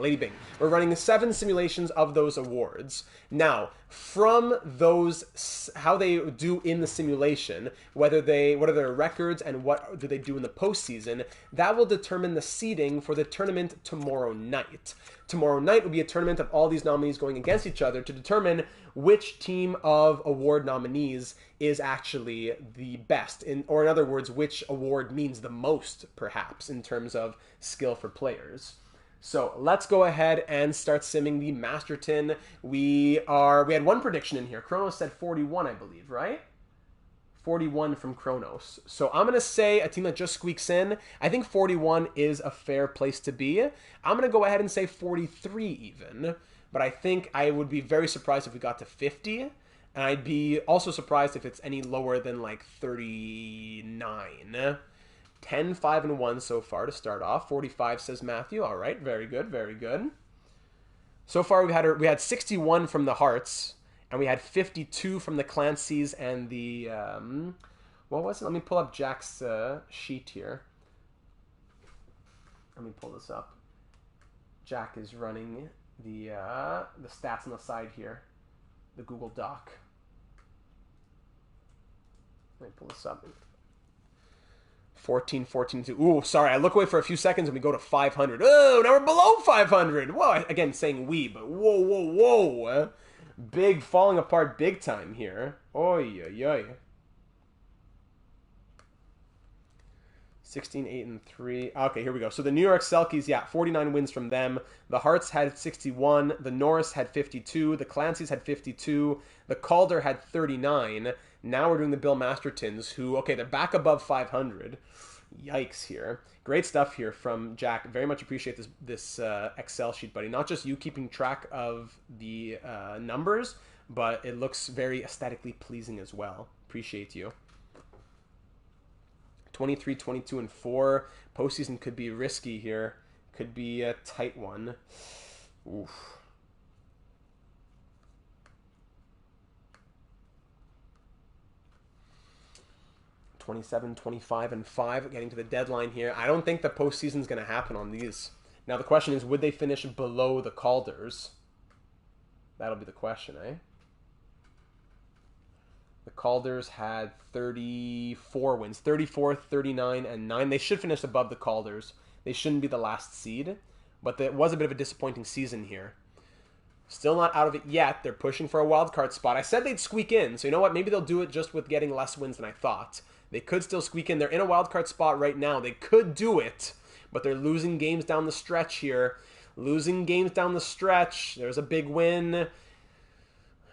We're running 7 simulations of those awards. Now, from those, how they do in the simulation, what are their records and what do they do in the postseason, that will determine the seeding for the tournament tomorrow night. Tomorrow night will be a tournament of all these nominees going against each other to determine which team of award nominees is actually the best, or in other words, which award means the most, perhaps, in terms of skill for players. So let's go ahead and start simming the Masterton. We had one prediction in here. Kronos said 41, I believe, right? 41 from Kronos. So I'm going to say a team that just squeaks in. I think 41 is a fair place to be. I'm going to go ahead and say 43 even. But I think I would be very surprised if we got to 50. And I'd be also surprised if it's any lower than like 39. 10, 5, and 1 so far to start off. 45 says Matthew. All right, very good, very good. So far we had 61 from the Harts, and we had 52 from the Clancys and the what was it? Let me pull up Jack's sheet here. Let me pull this up. Jack is running the stats on the side here, the Google Doc. Let me pull this up. 14, 2. Ooh, sorry, I look away for a few seconds and we go to 500. Oh, now we're below 500. Whoa, again, saying we, but whoa. Big, falling apart big time here. Oy, oy, oy. 16, 8, and 3. Okay, here we go. So the New York Selkies, 49 wins from them. The Harts had 61. The Norris had 52. The Clancys had 52. The Calder had 39. Now we're doing the Bill Mastertons, who, okay, they're back above 500. Yikes here. Great stuff here from Jack. Very much appreciate this Excel sheet, buddy. Not just you keeping track of the numbers, but it looks very aesthetically pleasing as well. Appreciate you. 23, 22, and 4. Postseason could be risky here. Could be a tight one. Oof. 27, 25, and 5, getting to the deadline here. I don't think the postseason is going to happen on these. Now the question is, would they finish below the Calders? That'll be the question, eh? The Calders had 34 wins. 34, 39, and 9. They should finish above the Calders. They shouldn't be the last seed. But it was a bit of a disappointing season here. Still not out of it yet. They're pushing for a wild card spot. I said they'd squeak in. So you know what? Maybe they'll do it just with getting less wins than I thought. They could still squeak in. They're in a wild card spot right now. They could do it. But they're losing games down the stretch here. Losing games down the stretch. There's a big win.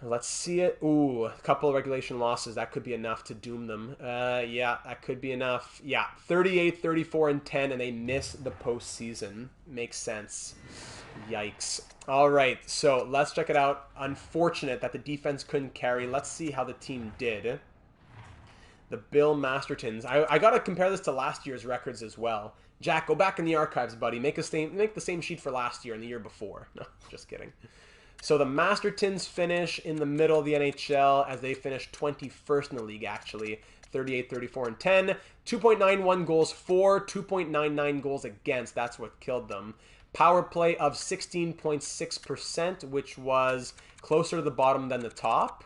Let's see it. Ooh, a couple of regulation losses. That could be enough to doom them. Yeah, that could be enough. Yeah, 38, 34, and 10, and they miss the postseason. Makes sense. Yikes. All right, so let's check it out. Unfortunate that the defense couldn't carry. Let's see how the team did. The Bill Mastertons. I got to compare this to last year's records as well. Jack, go back in the archives, buddy. Make the same sheet for last year and the year before. No, just kidding. So the Mastertons finish in the middle of the NHL as they finish 21st in the league, actually. 38, 34, and 10. 2.91 goals for, 2.99 goals against. That's what killed them. Power play of 16.6%, which was closer to the bottom than the top.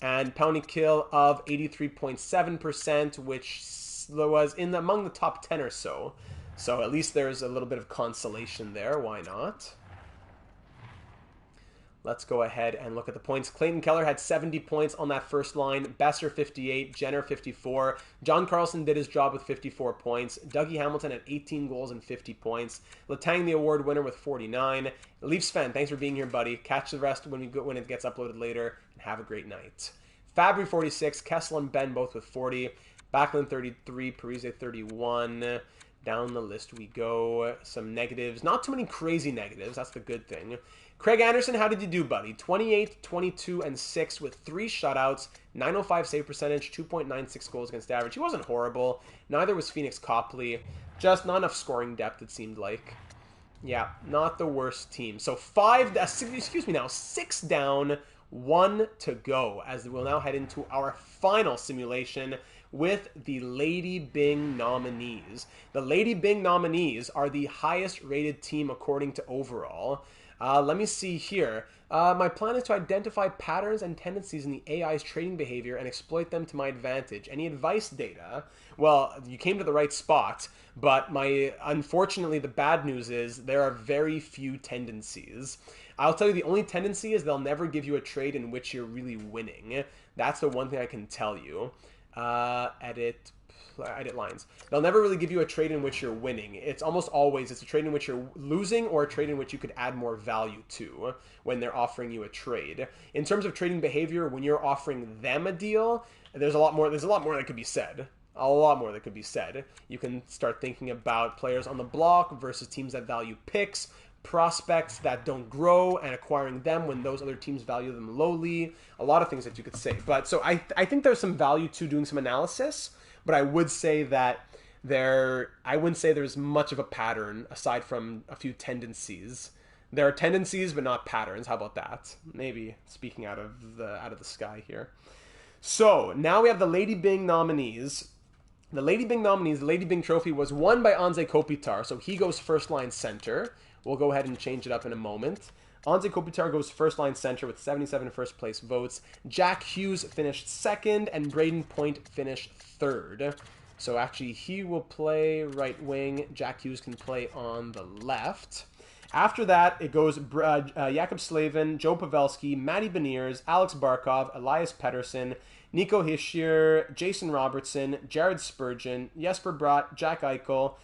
And penalty kill of 83.7%, which was among the top 10 or so. So at least there's a little bit of consolation there. Why not? Let's go ahead and look at the points. Clayton Keller had 70 points on that first line. Besser 58, Jenner 54. John Carlson did his job with 54 points. Dougie Hamilton had 18 goals and 50 points. Letang, the award winner, with 49. Leafs fan, thanks for being here, buddy. Catch the rest when it gets uploaded later, and have a great night. Fabry 46, Kessel and Ben both with 40. Backlund 33, Parise 31. Down the list we go. Some negatives. Not too many crazy negatives. That's the good thing. Craig Anderson, how did you do, buddy? 28, 22, and 6 with 3 shutouts, 905 save percentage, 2.96 goals against average. He wasn't horrible. Neither was Phoenix Copley. Just not enough scoring depth, it seemed like. Yeah, not the worst team. So 6 down, 1 to go, as we'll now head into our final simulation with the Lady Byng nominees. The Lady Byng nominees are the highest rated team according to overall. Let me see here. My plan is to identify patterns and tendencies in the AI's trading behavior and exploit them to my advantage. Any advice, Data? Well, you came to the right spot, but unfortunately the bad news is there are very few tendencies. I'll tell you the only tendency is they'll never give you a trade in which you're really winning. That's the one thing I can tell you. Edit lines. They'll never really give you a trade in which you're winning. It's almost always a trade in which you're losing or a trade in which you could add more value to when they're offering you a trade. In terms of trading behavior, when you're offering them a deal, there's a lot more that could be said. A lot more that could be said. You can start thinking about players on the block versus teams that value picks, prospects that don't grow and acquiring them when those other teams value them lowly. A lot of things that you could say. But so I think there's some value to doing some analysis. But I would say that I wouldn't say there's much of a pattern aside from a few tendencies. There are tendencies, but not patterns. How about that? Maybe speaking out of the sky here. So now we have the Lady Byng nominees. The Lady Byng nominees, the Lady Byng trophy was won by Anze Kopitar, so he goes first line center. We'll go ahead and change it up in a moment. Anze Kopitar goes first line center with 77 first place votes. Jack Hughes finished second, and Braden Point finished third. So actually, he will play right wing. Jack Hughes can play on the left. After that, it goes Jakob Slavin, Joe Pavelski, Matty Beniers, Alex Barkov, Elias Pettersson, Nico Hischier, Jason Robertson, Jared Spurgeon, Jesper Bratt, Jack Eichel,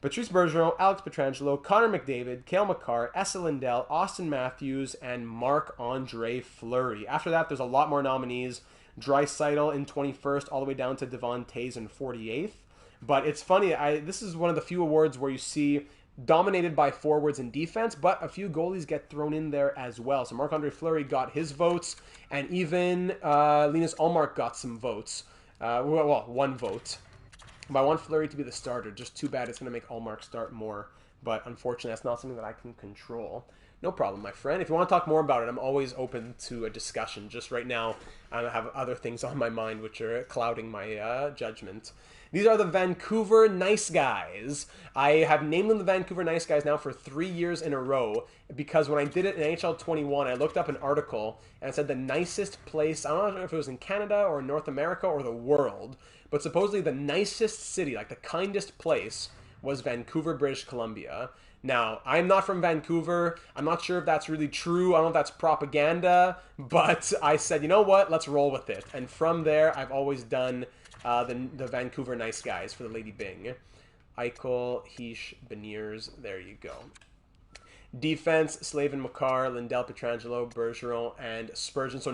Patrice Bergeron, Alex Pietrangelo, Connor McDavid, Cale Makar, Esa Lindell, Austin Matthews, and Marc-Andre Fleury. After that, there's a lot more nominees. Draisaitl in 21st, all the way down to Devon Toews in 48th. But it's funny, this is one of the few awards where you see dominated by forwards and defense, but a few goalies get thrown in there as well. So Marc-Andre Fleury got his votes, and even Linus Ullmark got some votes. Well, 1 vote. But I want Fleury to be the starter. Just too bad it's going to make Ullmark start more. But unfortunately, that's not something that I can control. No problem, my friend. If you want to talk more about it, I'm always open to a discussion. Just right now, I have other things on my mind which are clouding my judgment. These are the Vancouver Nice Guys. I have named them the Vancouver Nice Guys now for 3 years in a row because when I did it in NHL 21, I looked up an article and it said the nicest place, I don't know if it was in Canada or North America or the world, but supposedly the nicest city, like the kindest place, was Vancouver, British Columbia. Now, I'm not from Vancouver. I'm not sure if that's really true. I don't know if that's propaganda, but I said, you know what? Let's roll with it. And from there, I've always done the Vancouver Nice Guys for the Lady Byng. Eichel, Heish, Beniers. There you go. Defense, Slavin, Makar, Lindell, Pietrangelo, Bergeron, and Spurgeon. So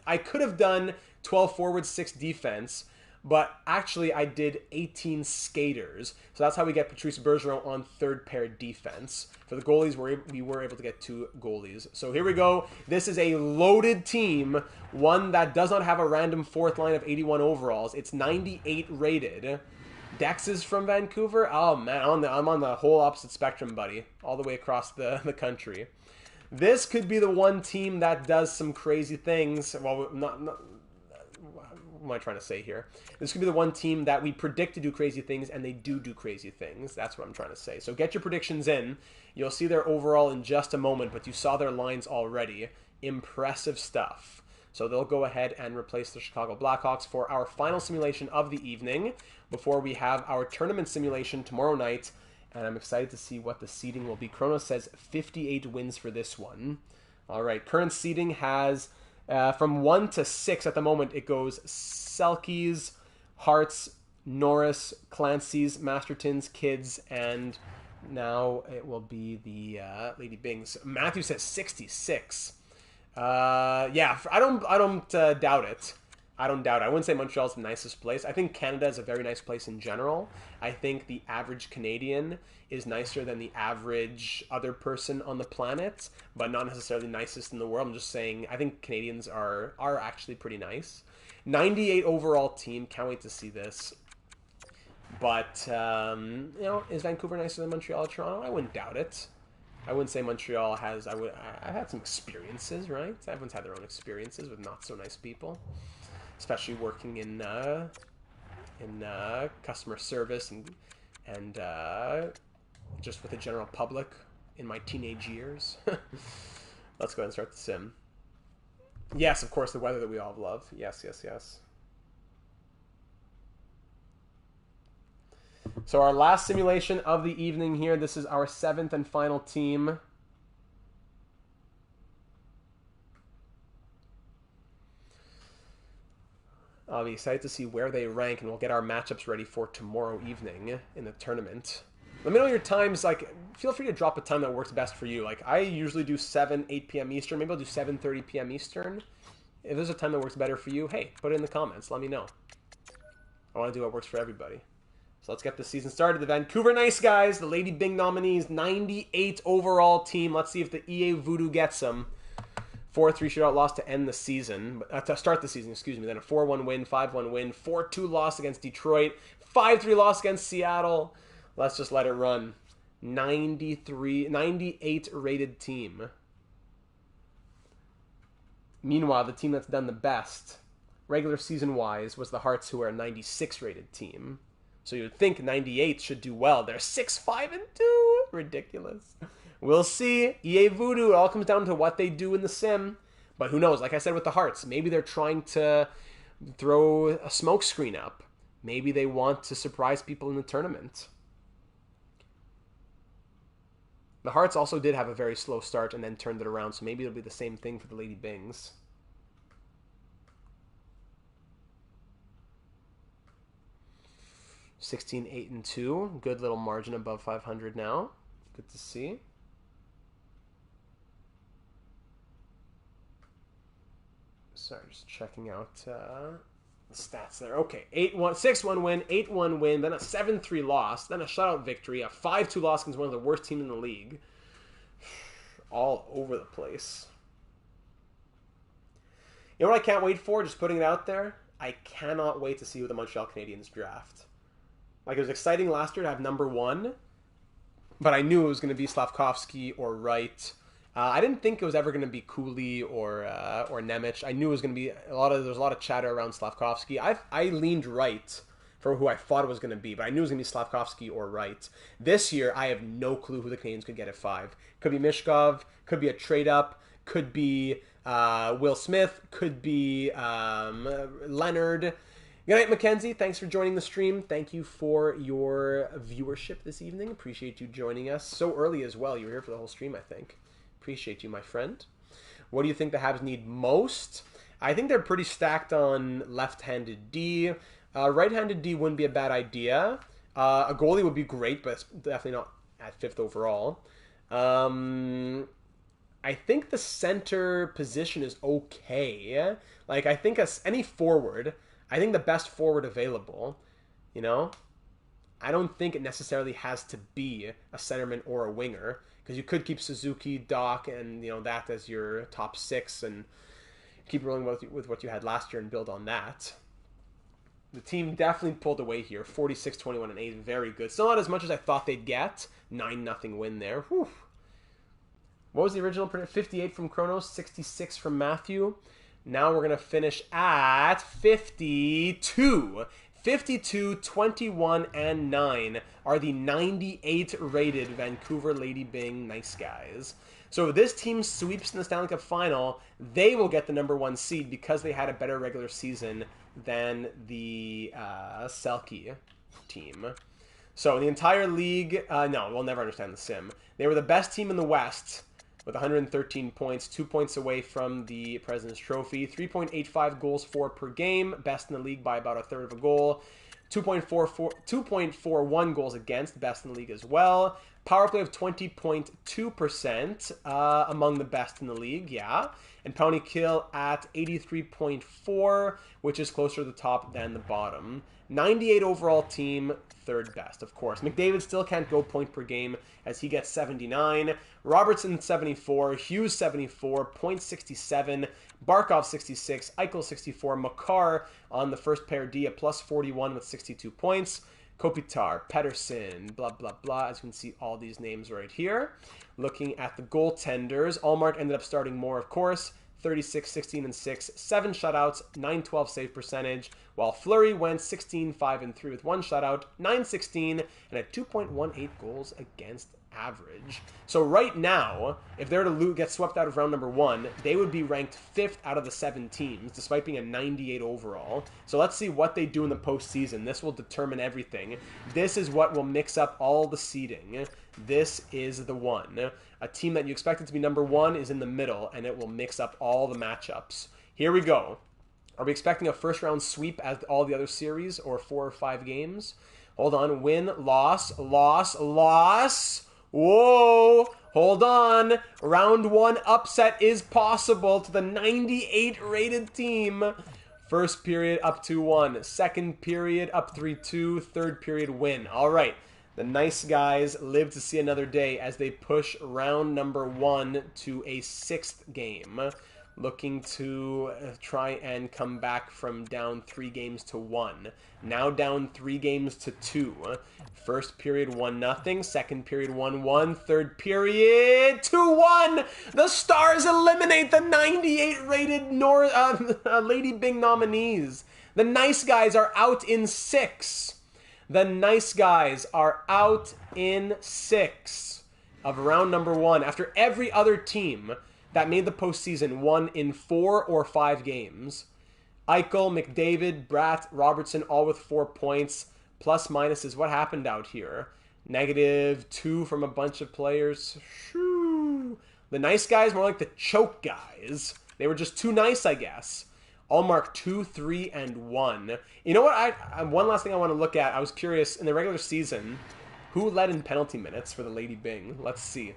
I could have done 12 forwards, 6 defense, but actually I did 18 skaters. So that's how we get Patrice Bergeron on third pair defense. For the goalies, we were able to get 2 goalies. So here we go. This is a loaded team, one that does not have a random fourth line of 81 overalls. It's 98 rated. Dex is from Vancouver. Oh man, I'm on the whole opposite spectrum, buddy. All the way across the country. This could be the one team that does some crazy things. Well, not what am I trying to say here? This could be the one team that we predict to do crazy things, and they do crazy things. That's what I'm trying to say. So get your predictions in. You'll see their overall in just a moment, but you saw their lines already. Impressive stuff. So they'll go ahead and replace the Chicago Blackhawks for our final simulation of the evening before we have our tournament simulation tomorrow night. And I'm excited to see what the seeding will be. Kronos says 58 wins for this one. All right, current seeding has from 1 to 6 at the moment. It goes Selke's, Hart's, Norris, Clancy's, Masterton's, Kids, and now it will be the Lady Bing's. Matthew says 66. Yeah, I don't doubt it. I don't doubt it. I wouldn't say Montreal's the nicest place. I think Canada is a very nice place in general. I think the average Canadian is nicer than the average other person on the planet, but not necessarily nicest in the world. I'm just saying I think Canadians are actually pretty nice. 98 overall team. Can't wait to see this. But, is Vancouver nicer than Montreal or Toronto? I wouldn't doubt it. I wouldn't say Montreal has... I've had some experiences, right? Everyone's had their own experiences with not so nice people. Especially working in customer service and just with the general public in my teenage years. Let's go ahead and start the sim. Yes, of course, the weather that we all love. Yes, yes, yes. So our last simulation of the evening here. This is our 7th and final team. I'll be excited to see where they rank, and we'll get our matchups ready for tomorrow evening in the tournament. Let me know your times. Like, feel free to drop a time that works best for you. Like, I usually do 8 p.m. Eastern. Maybe I'll do 7:30 p.m. Eastern. If there's a time that works better for you, hey, put it in the comments. Let me know. I want to do what works for everybody. So let's get the season started. The Vancouver Nice Guys, the Lady Byng nominees, 98 overall team. Let's see if the EA Voodoo gets them. 4-3 shootout loss to end the season, to start the season, excuse me. Then a 4-1 win, 5-1 win, 4-2 loss against Detroit, 5-3 loss against Seattle. Let's just let it run. 98 rated team. Meanwhile, the team that's done the best, regular season-wise, was the Harts, who are a 96 rated team. So you would think 98 should do well. They're 6-5-2. Ridiculous. We'll see. EA Voodoo, it all comes down to what they do in the sim. But who knows? Like I said with the Hearts, maybe they're trying to throw a smoke screen up. Maybe they want to surprise people in the tournament. The Hearts also did have a very slow start and then turned it around, so maybe it'll be the same thing for the Lady Bings. (16-8-2). Good little margin above 500 now. Good to see. Sorry, just checking out the stats there. Okay, 6-1 win, 8-1 win, then a 7-3 loss, then a shutout victory, a 5-2 loss against one of the worst teams in the league. All over the place. You know what I can't wait for? Just putting it out there. I cannot wait to see who the Montreal Canadiens draft. Like, it was exciting last year to have number 1, but I knew it was going to be Slafkovsky or Wright. I didn't think it was ever going to be Cooley or Nemec. I knew it was going to be there was a lot of chatter around Slafkovsky. I leaned Wright for who I thought it was going to be, but I knew it was going to be Slafkovsky or Wright. This year, I have no clue who the Canadiens could get at 5. Could be Mishkov, could be a trade up, could be Will Smith, could be Leonard. Good night, Mackenzie. Thanks for joining the stream. Thank you for your viewership this evening. Appreciate you joining us so early as well. You were here for the whole stream, I think. Appreciate you, my friend. What do you think the Habs need most? I think they're pretty stacked on left-handed D. Right-handed D wouldn't be a bad idea. A goalie would be great, but it's definitely not at 5th overall. I think the center position is okay. Like, I think any forward, I think the best forward available, you know? I don't think it necessarily has to be a centerman or a winger, because you could keep Suzuki, Doc, and that as your top 6 and keep rolling with what you had last year and build on that. The team definitely pulled away here. 46, 21, and 8. Very good. Still not as much as I thought they'd get. 9-0 win there. Whew. What was the original prediction? 58 from Kronos, 66 from Matthew. Now we're going to finish at 52. 52, 21, and 9 are the 98 rated Vancouver Lady Byng Nice Guys. So if this team sweeps in the Stanley Cup final, they will get the number 1 seed because they had a better regular season than the Selke team. So in the entire league, no, we'll never understand the sim. They were the best team in the West, with 113 points, 2 points away from the President's Trophy. 3.85 goals for per game, best in the league by about a third of a goal. 2.41 goals against, best in the league as well. Power play of 20.2%, among the best in the league, yeah. And penalty kill at 83.4, which is closer to the top than the bottom. 98 overall team, third best, of course. McDavid still can't go point per game as he gets 79. Robertson 74, Hughes 74, point 67, Barkov 66, Eichel 64, Makar on the first pair D at plus 41 with 62 points. Kopitar, Pettersson, blah, blah, blah. As you can see, all these names right here. Looking at the goaltenders, Allmark ended up starting more, of course. 36, 16, and 6, 7 shutouts, 912 save percentage, while Fleury went 16, 5, and 3 with 1 shutout, 916, and a 2.18 goals against average. So right now, if they're to get swept out of round number 1, they would be ranked 5th out of the 7 teams, despite being a 98 overall. So let's see what they do in the postseason. This will determine everything. This is what will mix up all the seeding. This is the one. A team that you expected to be number 1 is in the middle, and it will mix up all the matchups. Here we go. Are we expecting a first-round sweep as all the other series, or 4 or 5 games? Hold on. Win, loss, loss, loss. Whoa. Hold on. Round 1 upset is possible to the 98 rated team. First period up 2-1. Second period up 3-2. Third period win. All right. The nice guys live to see another day as they push round number 1 to a 6th game. Looking to try and come back from down 3 games to 1. Now down 3 games to 2. First period 1-0. Second period 1-1. Third period 2-1. The Stars eliminate the 98 rated Lady Byng nominees. The nice guys are out in 6. The nice guys are out in 6 of round number 1 after every other team that made the postseason won in 4 or 5 games. Eichel, McDavid, Bratt, Robertson, all with 4 points. Plus minus is what happened out here. -2 from a bunch of players. Shoo. The nice guys more like the choke guys. They were just too nice, I guess. Allmark 2, 3, and 1. You know what? One last thing I want to look at. I was curious, in the regular season, who led in penalty minutes for the Lady Byng? Let's see.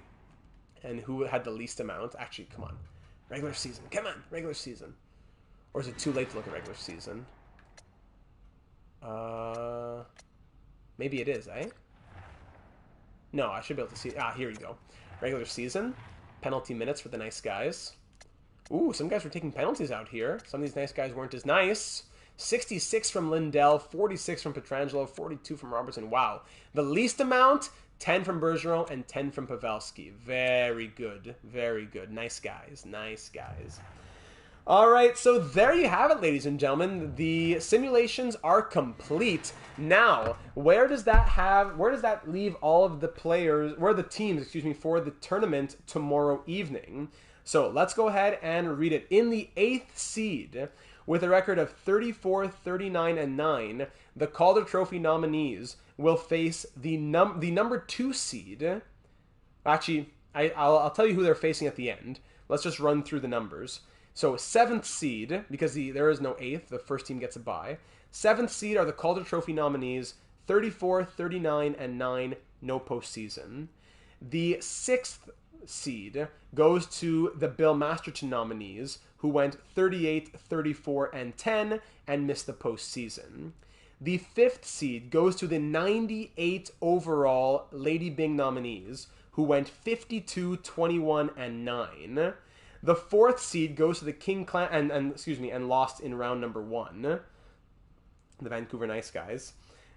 And who had the least amount? Actually, come on. Regular season. Come on, regular season. Or is it too late to look at regular season? Maybe it is, eh? No, I should be able to see. Here you go. Regular season. Penalty minutes for the nice guys. Ooh, some guys were taking penalties out here. Some of these nice guys weren't as nice. 66 from Lindell, 46 from Pietrangelo, 42 from Robertson. Wow. The least amount, 10 from Bergeron and 10 from Pavelski. Very good. Very good. Nice guys. Nice guys. All right, so there you have it, ladies and gentlemen. The simulations are complete. Now, where does that leave all of the players, where are the teams, for the tournament tomorrow evening? So let's go ahead and read it. In the 8th seed, with a record of 34, 39, and 9, the Calder Trophy nominees will face the number 2 seed. Actually, I'll tell you who they're facing at the end. Let's just run through the numbers. So 7th seed, because there is no 8th, the first team gets a bye. 7th seed are the Calder Trophy nominees, 34, 39, and 9, no postseason. The 6th seed goes to the Bill Masterton nominees, who went 38, 34, and 10 and missed the postseason. The 5th seed goes to the 98 overall Lady Byng nominees, who went 52, 21, and 9. The 4th seed goes to the King and lost in round number 1. The Vancouver Nice Guys.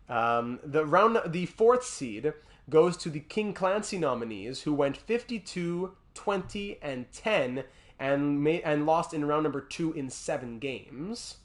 The 4th seed goes to the King Clancy nominees, who went 52, 20, and 10 and lost in round number 2 in 7 games.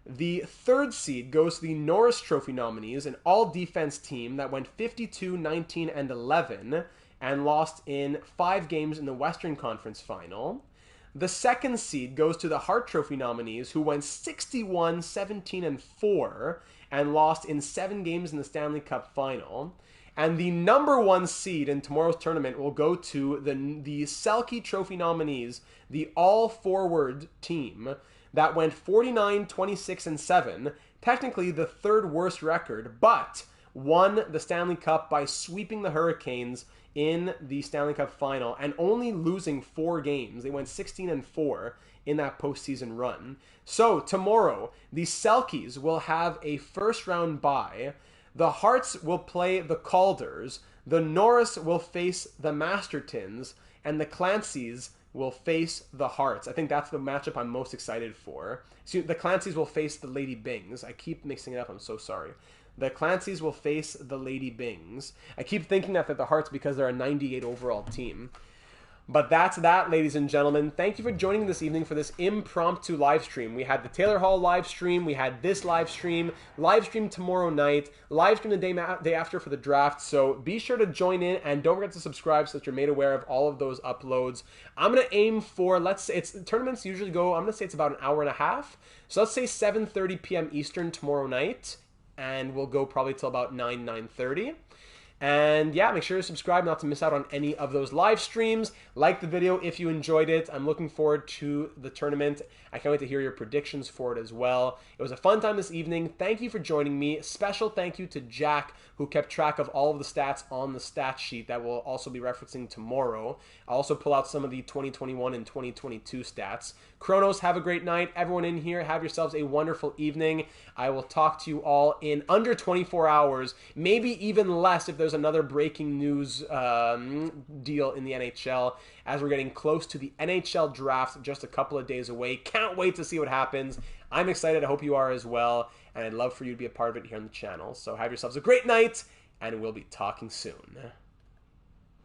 The 3rd seed goes to the Norris Trophy nominees, an all-defense team that went 52, 19, and 11 and lost in 5 games in the Western Conference Final. The 2nd seed goes to the Hart Trophy nominees, who went 61, 17, and 4 and lost in 7 games in the Stanley Cup Final. And the number 1 seed in tomorrow's tournament will go to the Selke Trophy nominees, the all-forward team that went 49, 26, and 7. Technically the 3rd worst record, but won the Stanley Cup by sweeping the Hurricanes in the Stanley Cup final and only losing 4 games. They went 16-4 in that postseason run. So tomorrow, the Selkes will have a first-round bye. The Harts will play the Calders. The Norris will face the Mastertons. And the Clancys will face the Harts. I think that's the matchup I'm most excited for. So the Clancys will face the Lady Byngs. I keep mixing it up. I'm so sorry. The Clancys will face the Lady Byngs. I keep thinking that they're the Harts because they're a 98 overall team. But that's that, ladies and gentlemen. Thank you for joining this evening for this impromptu live stream. We had the Taylor Hall live stream. We had this live stream tomorrow night, live stream the day after for the draft. So be sure to join in and don't forget to subscribe so that you're made aware of all of those uploads. I'm going to aim for, let's say, tournaments usually go, I'm going to say it's about an hour and a half. So let's say 7:30 p.m. Eastern tomorrow night. And we'll go probably till about 9:30. And yeah, make sure to subscribe not to miss out on any of those live streams. Like the video if you enjoyed it. I'm looking forward to the tournament. I can't wait to hear your predictions for it as well. It was a fun time this evening. Thank you for joining me. Special thank you to Jack, who kept track of all of the stats on the stat sheet that we'll also be referencing tomorrow. I'll also pull out some of the 2021 and 2022 stats. Kronos, have a great night. Everyone in here, have yourselves a wonderful evening. I will talk to you all in under 24 hours, maybe even less if there's another breaking news deal in the NHL, as we're getting close to the NHL draft just a couple of days away. Can't wait to see what happens. I'm excited. I hope you are as well. And I'd love for you to be a part of it here on the channel. So have yourselves a great night, and we'll be talking soon.